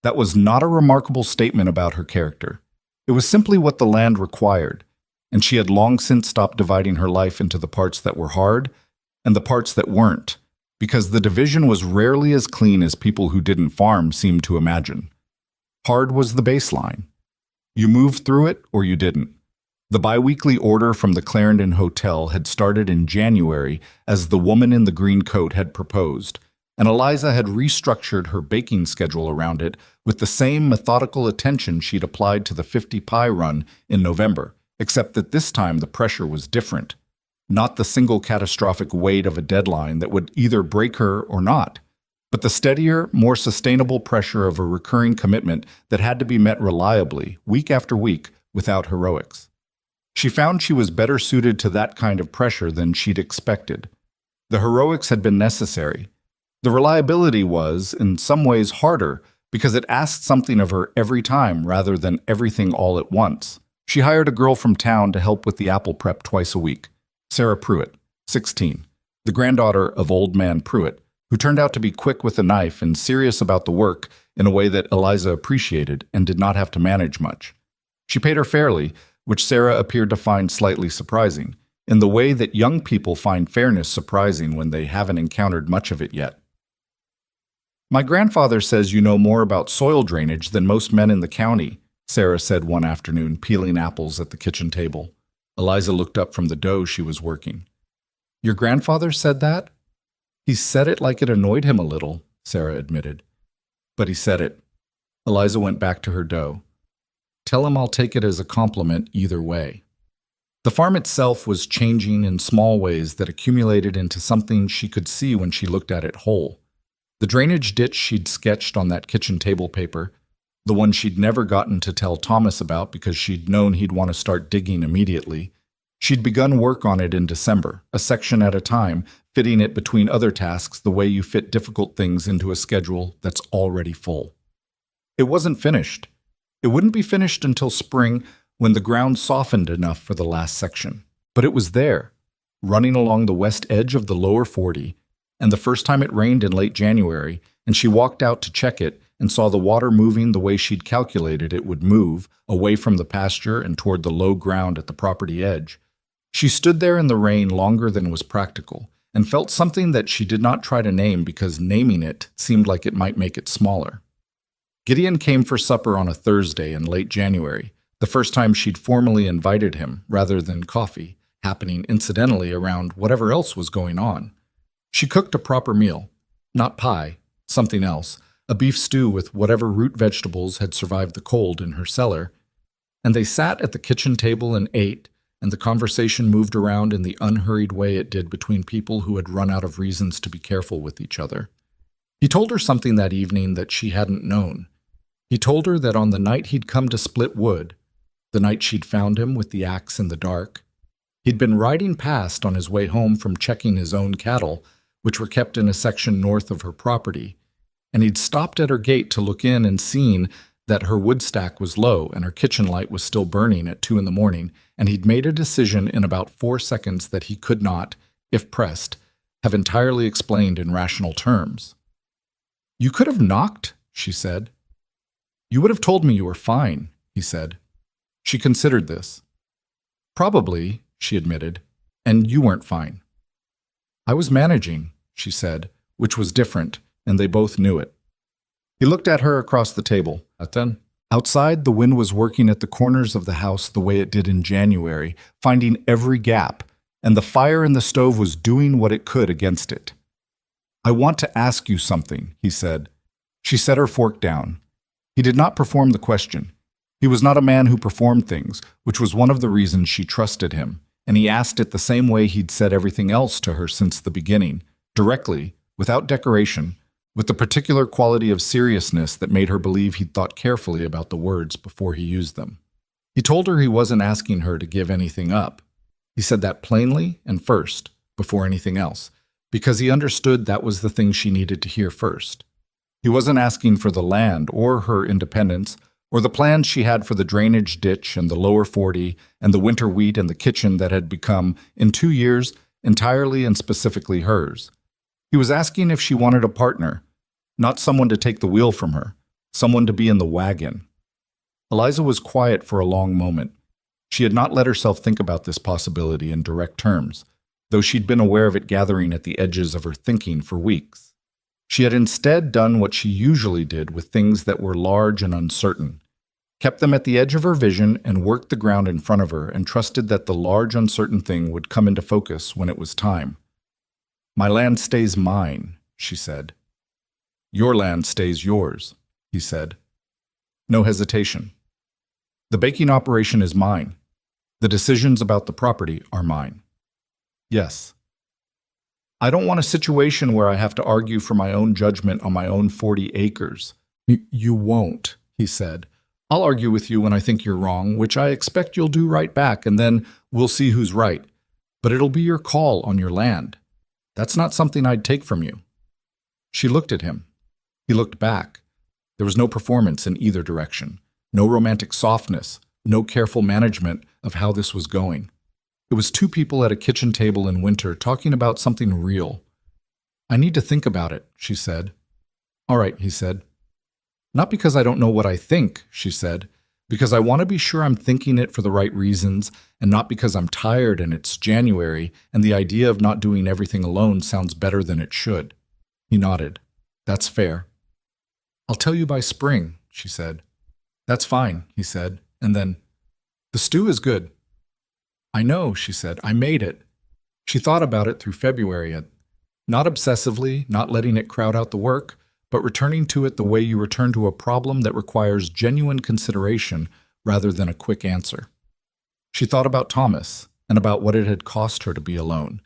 That was not a remarkable statement about her character. It was simply what the land required, and she had long since stopped dividing her life into the parts that were hard and the parts that weren't, because the division was rarely as clean as people who didn't farm seemed to imagine. Hard was the baseline. You moved through it or you didn't. The biweekly order from the Clarendon Hotel had started in January, as the woman in the green coat had proposed, and Eliza had restructured her baking schedule around it with the same methodical attention she'd applied to the 50-pie run in November, except that this time the pressure was different. Not the single catastrophic weight of a deadline that would either break her or not, but the steadier, more sustainable pressure of a recurring commitment that had to be met reliably, week after week, without heroics. She found she was better suited to that kind of pressure than she'd expected. The heroics had been necessary. The reliability was, in some ways, harder because it asked something of her every time rather than everything all at once. She hired a girl from town to help with the apple prep twice a week, Sarah Pruitt, 16, the granddaughter of Old Man Pruitt, who turned out to be quick with a knife and serious about the work in a way that Eliza appreciated and did not have to manage much. She paid her fairly, which Sarah appeared to find slightly surprising, in the way that young people find fairness surprising when they haven't encountered much of it yet. "My grandfather says you know more about soil drainage than most men in the county," Sarah said one afternoon, peeling apples at the kitchen table. Eliza looked up from the dough she was working. "Your grandfather said that?" "He said it like it annoyed him a little," Sarah admitted. "But he said it." Eliza went back to her dough. "Tell him I'll take it as a compliment either way." The farm itself was changing in small ways that accumulated into something she could see when she looked at it whole. The drainage ditch she'd sketched on that kitchen table paper, the one she'd never gotten to tell Thomas about because she'd known he'd want to start digging immediately. She'd begun work on it in December, a section at a time, fitting it between other tasks the way you fit difficult things into a schedule that's already full. It wasn't finished. It wouldn't be finished until spring, when the ground softened enough for the last section. But it was there, running along the west edge of the lower 40, and the first time it rained in late January, and she walked out to check it and saw the water moving the way she'd calculated it would move, away from the pasture and toward the low ground at the property edge. She stood there in the rain longer than was practical, and felt something that she did not try to name because naming it seemed like it might make it smaller. Gideon came for supper on a Thursday in late January, the first time she'd formally invited him, rather than coffee, happening incidentally around whatever else was going on. She cooked a proper meal, not pie, something else, a beef stew with whatever root vegetables had survived the cold in her cellar, and they sat at the kitchen table and ate, and the conversation moved around in the unhurried way it did between people who had run out of reasons to be careful with each other. He told her something that evening that she hadn't known. He told her that on the night he'd come to split wood, the night she'd found him with the axe in the dark, he'd been riding past on his way home from checking his own cattle, which were kept in a section north of her property, and he'd stopped at her gate to look in and seen that her wood stack was low and her kitchen light was still burning at 2 a.m, and he'd made a decision in about 4 seconds that he could not, if pressed, have entirely explained in rational terms. "You could have knocked," she said. "You would have told me you were fine," he said. She considered this. "Probably," she admitted, "and you weren't fine." "I was managing," she said, which was different, and they both knew it. He looked at her across the table. Outside, the wind was working at the corners of the house the way it did in January, finding every gap, and the fire in the stove was doing what it could against it. "I want to ask you something," he said. She set her fork down. He did not perform the question. He was not a man who performed things, which was one of the reasons she trusted him, and he asked it the same way he'd said everything else to her since the beginning, directly, without decoration, with the particular quality of seriousness that made her believe he'd thought carefully about the words before he used them. He told her he wasn't asking her to give anything up. He said that plainly and first, before anything else, because he understood that was the thing she needed to hear first. He wasn't asking for the land or her independence or the plans she had for the drainage ditch and the lower 40 and the winter wheat and the kitchen that had become, in 2 years, entirely and specifically hers. He was asking if she wanted a partner, not someone to take the wheel from her, someone to be in the wagon. Eliza was quiet for a long moment. She had not let herself think about this possibility in direct terms, though she'd been aware of it gathering at the edges of her thinking for weeks. She had instead done what she usually did with things that were large and uncertain, kept them at the edge of her vision and worked the ground in front of her and trusted that the large uncertain thing would come into focus when it was time. "My land stays mine," she said. "Your land stays yours," he said. No hesitation. "The baking operation is mine. The decisions about the property are mine." "Yes." "I don't want a situation where I have to argue for my own judgment on my own 40 acres. You won't," he said. "I'll argue with you when I think you're wrong, which I expect you'll do right back, and then we'll see who's right. But it'll be your call on your land. That's not something I'd take from you." She looked at him. He looked back. There was no performance in either direction, no romantic softness, no careful management of how this was going. It was two people at a kitchen table in winter talking about something real. "I need to think about it," she said. "All right," he said. "Not because I don't know what I think," she said, "because I want to be sure I'm thinking it for the right reasons, and not because I'm tired and it's January and the idea of not doing everything alone sounds better than it should." He nodded. "That's fair." "I'll tell you by spring," she said. "That's fine," he said, and then, "The stew is good." "I know," she said. "I made it." She thought about it through February, not obsessively, not letting it crowd out the work, but returning to it the way you return to a problem that requires genuine consideration rather than a quick answer. She thought about Thomas, and about what it had cost her to be alone,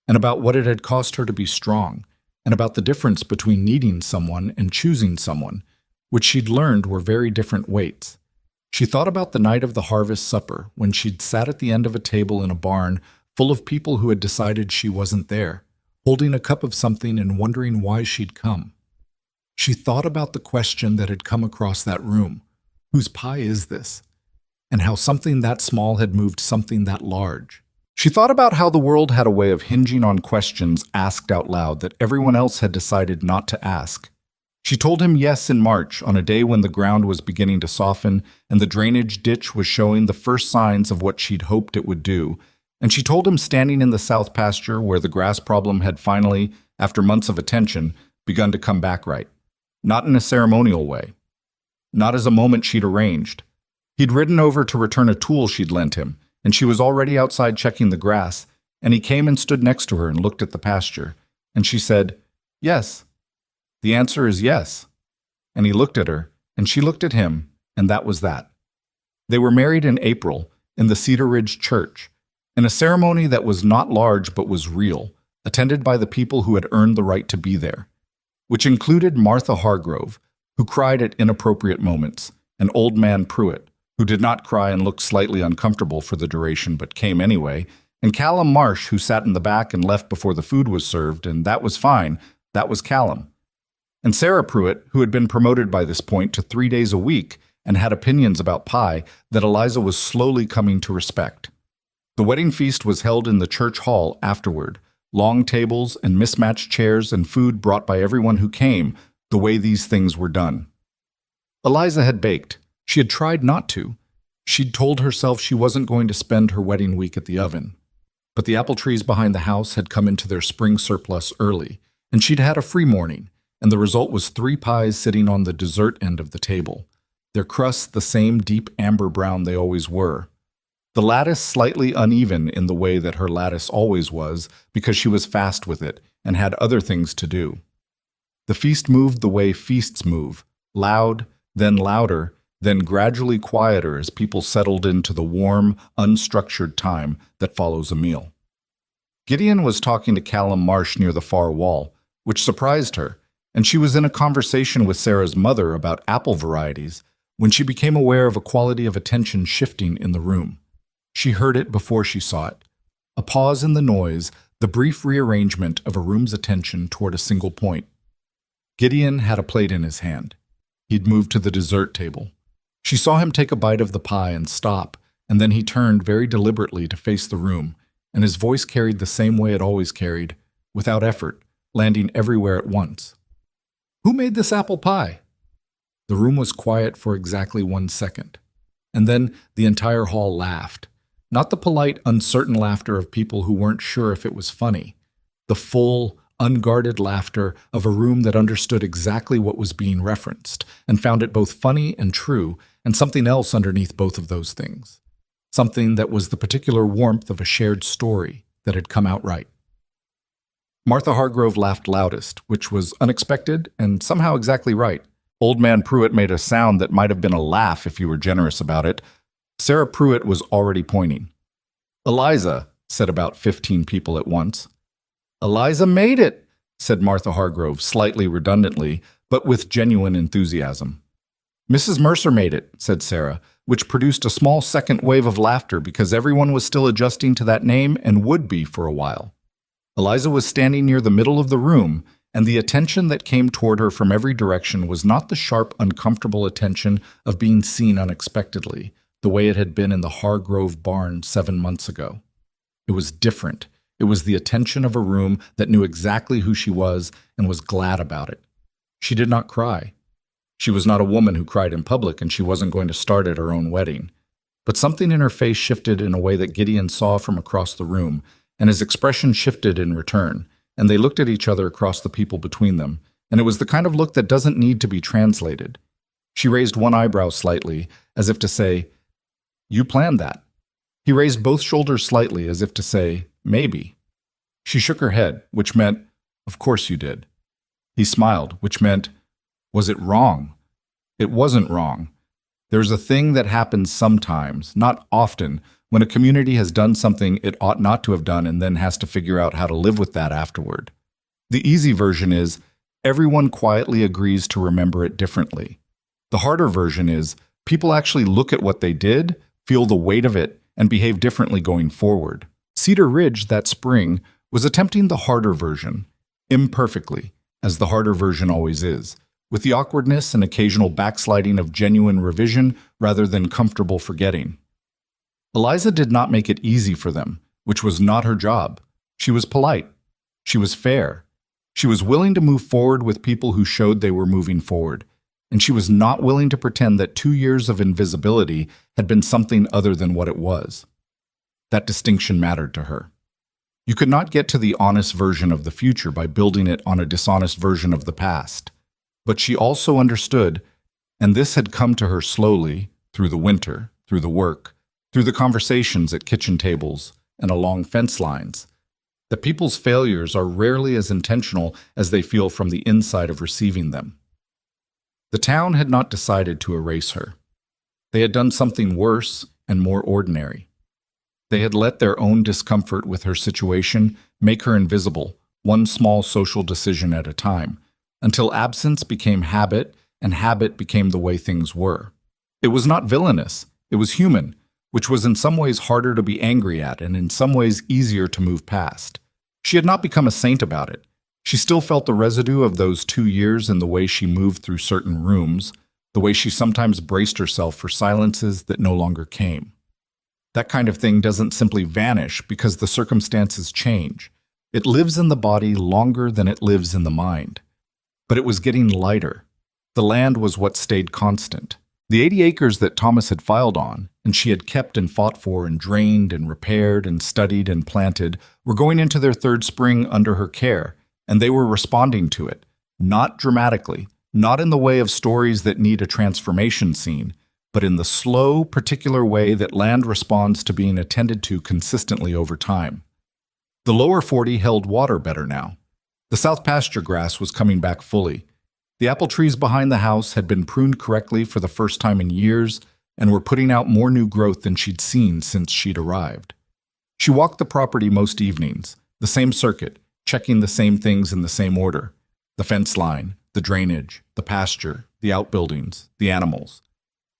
and about what it had cost her to be strong, and about the difference between needing someone and choosing someone, which she'd learned were very different weights. She thought about the night of the harvest supper, when she'd sat at the end of a table in a barn full of people who had decided she wasn't there, holding a cup of something and wondering why she'd come. She thought about the question that had come across that room, whose pie is this? And how something that small had moved something that large. She thought about how the world had a way of hinging on questions asked out loud that everyone else had decided not to ask. She told him yes in March, on a day when the ground was beginning to soften and the drainage ditch was showing the first signs of what she'd hoped it would do, and she told him standing in the south pasture where the grass problem had finally, after months of attention, begun to come back right. Not in a ceremonial way. Not as a moment she'd arranged. He'd ridden over to return a tool she'd lent him, and she was already outside checking the grass, and he came and stood next to her and looked at the pasture, and she said, "Yes. The answer is yes." And he looked at her, and she looked at him, and that was that. They were married in April, in the Cedar Ridge Church, in a ceremony that was not large but was real, attended by the people who had earned the right to be there, which included Martha Hargrove, who cried at inappropriate moments, and Old Man Pruitt, who did not cry and looked slightly uncomfortable for the duration but came anyway, and Callum Marsh, who sat in the back and left before the food was served, and that was fine, that was Callum. And Sarah Pruitt, who had been promoted by this point to 3 days a week and had opinions about pie that Eliza was slowly coming to respect. The wedding feast was held in the church hall afterward, long tables and mismatched chairs and food brought by everyone who came, the way these things were done. Eliza had baked. She had tried not to. She'd told herself she wasn't going to spend her wedding week at the oven. But the apple trees behind the house had come into their spring surplus early, and she'd had a free morning, and the result was 3 pies sitting on the dessert end of the table, their crusts the same deep amber brown they always were. The lattice slightly uneven in the way that her lattice always was, because she was fast with it and had other things to do. The feast moved the way feasts move, loud, then louder, then gradually quieter as people settled into the warm, unstructured time that follows a meal. Gideon was talking to Callum Marsh near the far wall, which surprised her, and she was in a conversation with Sarah's mother about apple varieties when she became aware of a quality of attention shifting in the room. She heard it before she saw it. A pause in the noise, the brief rearrangement of a room's attention toward a single point. Gideon had a plate in his hand. He'd moved to the dessert table. She saw him take a bite of the pie and stop, and then he turned very deliberately to face the room, and his voice carried the same way it always carried, without effort, landing everywhere at once. "Who made this apple pie?" The room was quiet for exactly 1 second, and then the entire hall laughed. Not the polite, uncertain laughter of people who weren't sure if it was funny. The full, unguarded laughter of a room that understood exactly what was being referenced and found it both funny and true, and something else underneath both of those things. Something that was the particular warmth of a shared story that had come out right. Martha Hargrove laughed loudest, which was unexpected and somehow exactly right. Old Man Pruitt made a sound that might have been a laugh if you were generous about it. Sarah Pruitt was already pointing. "Eliza," said about 15 people at once. "Eliza made it," said Martha Hargrove, slightly redundantly, but with genuine enthusiasm. "Mrs. Mercer made it," said Sarah, which produced a small second wave of laughter because everyone was still adjusting to that name and would be for a while. Eliza was standing near the middle of the room, and the attention that came toward her from every direction was not the sharp, uncomfortable attention of being seen unexpectedly, the way it had been in the Hargrove barn 7 months ago. It was different. It was the attention of a room that knew exactly who she was and was glad about it. She did not cry. She was not a woman who cried in public, and she wasn't going to start at her own wedding. But something in her face shifted in a way that Gideon saw from across the room, and his expression shifted in return, and they looked at each other across the people between them, and it was the kind of look that doesn't need to be translated. She raised one eyebrow slightly, as if to say, "You planned that." He raised both shoulders slightly, as if to say, "Maybe." She shook her head, which meant, "Of course you did." He smiled, which meant, "Was it wrong?" It wasn't wrong. There's a thing that happens sometimes, not often, when a community has done something it ought not to have done and then has to figure out how to live with that afterward. The easy version is, everyone quietly agrees to remember it differently. The harder version is, people actually look at what they did, feel the weight of it, and behave differently going forward. Cedar Ridge, that spring, was attempting the harder version, imperfectly, as the harder version always is, with the awkwardness and occasional backsliding of genuine revision rather than comfortable forgetting. Eliza did not make it easy for them, which was not her job. She was polite. She was fair. She was willing to move forward with people who showed they were moving forward, and she was not willing to pretend that 2 years of invisibility had been something other than what it was. That distinction mattered to her. You could not get to the honest version of the future by building it on a dishonest version of the past. But she also understood, and this had come to her slowly, through the winter, through the work, through the conversations at kitchen tables and along fence lines, that people's failures are rarely as intentional as they feel from the inside of receiving them. The town had not decided to erase her. They had done something worse and more ordinary. They had let their own discomfort with her situation make her invisible, one small social decision at a time, until absence became habit and habit became the way things were. It was not villainous, it was human, which was in some ways harder to be angry at and in some ways easier to move past. She had not become a saint about it. She still felt the residue of those 2 years in the way she moved through certain rooms, the way she sometimes braced herself for silences that no longer came. That kind of thing doesn't simply vanish because the circumstances change. It lives in the body longer than it lives in the mind. But it was getting lighter. The land was what stayed constant. The 80 acres that Thomas had filed on, and she had kept and fought for and drained and repaired and studied and planted, were going into their 3rd spring under her care, and they were responding to it, not dramatically, not in the way of stories that need a transformation scene, but in the slow, particular way that land responds to being attended to consistently over time. The lower 40 held water better now. The south pasture grass was coming back fully. The apple trees behind the house had been pruned correctly for the first time in years and were putting out more new growth than she'd seen since she'd arrived. She walked the property most evenings, the same circuit, checking the same things in the same order: the fence line, the drainage, the pasture, the outbuildings, the animals.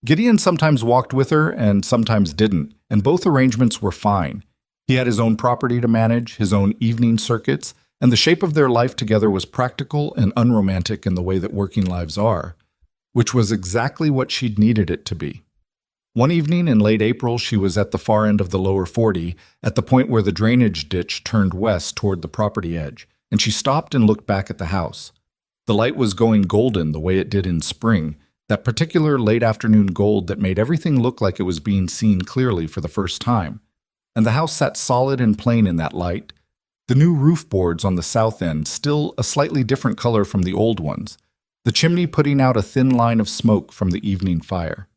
Gideon sometimes walked with her and sometimes didn't, and both arrangements were fine. He had his own property to manage, his own evening circuits, and the shape of their life together was practical and unromantic in the way that working lives are. which was exactly what she'd needed it to be. One evening in late April, she was at the far end of the lower 40, at the point where the drainage ditch turned west toward the property edge, and she stopped and looked back at the house. The light was going golden the way it did in spring, that particular late afternoon gold that made everything look like it was being seen clearly for the first time. And the house sat solid and plain in that light, the new roof boards on the south end still a slightly different color from the old ones, the chimney putting out a thin line of smoke from the evening fire.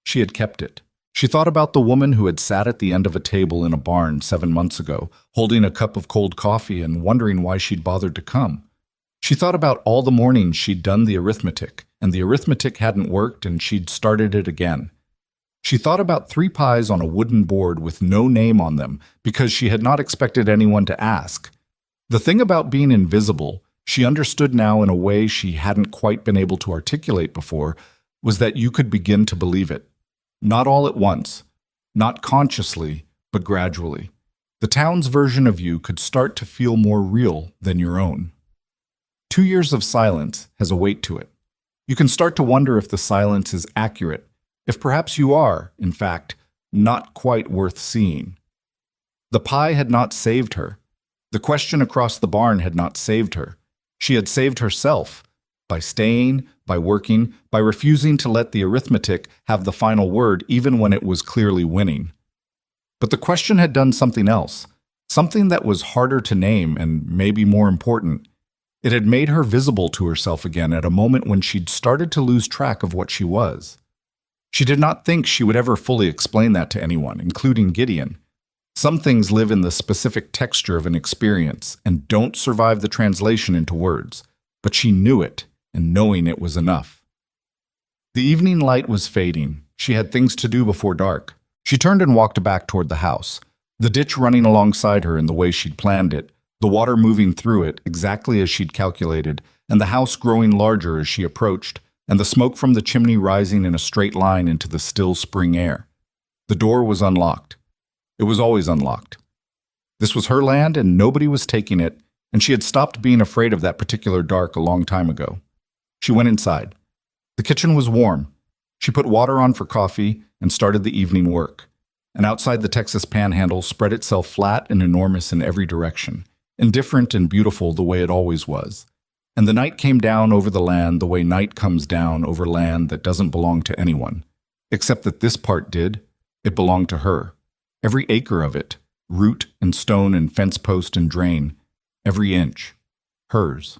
She had kept it. She thought about the woman who had sat at the end of a table in a barn 7 months ago, holding a cup of cold coffee and wondering why she'd bothered to come. She thought about all the mornings she'd done the arithmetic, and the arithmetic hadn't worked and she'd started it again. She thought about 3 pies on a wooden board with no name on them because she had not expected anyone to ask. The thing about being invisible, she understood now in a way she hadn't quite been able to articulate before, was that you could begin to believe it. Not all at once, not consciously, but gradually. The town's version of you could start to feel more real than your own. 2 years of silence has a weight to it. You can start to wonder if the silence is accurate, if perhaps you are, in fact, not quite worth seeing. The pie had not saved her. The question across the barn had not saved her. She had saved herself by staying, by working, by refusing to let the arithmetic have the final word even when it was clearly winning. But the question had done something else, something that was harder to name and maybe more important. It had made her visible to herself again at a moment when she'd started to lose track of what she was. She did not think she would ever fully explain that to anyone, including Gideon. Some things live in the specific texture of an experience and don't survive the translation into words, but she knew it, and knowing it was enough. The evening light was fading. She had things to do before dark. She turned and walked back toward the house, the ditch running alongside her in the way she'd planned it, the water moving through it exactly as she'd calculated, and the house growing larger as she approached, and the smoke from the chimney rising in a straight line into the still spring air. The door was unlocked. It was always unlocked. This was her land and nobody was taking it, and she had stopped being afraid of that particular dark a long time ago. She went inside. The kitchen was warm. She put water on for coffee and started the evening work. And outside the Texas Panhandle spread itself flat and enormous in every direction, indifferent and beautiful the way it always was. And the night came down over the land the way night comes down over land that doesn't belong to anyone. Except that this part did. It belonged to her. Every acre of it, root and stone and fence post and drain, every inch, hers.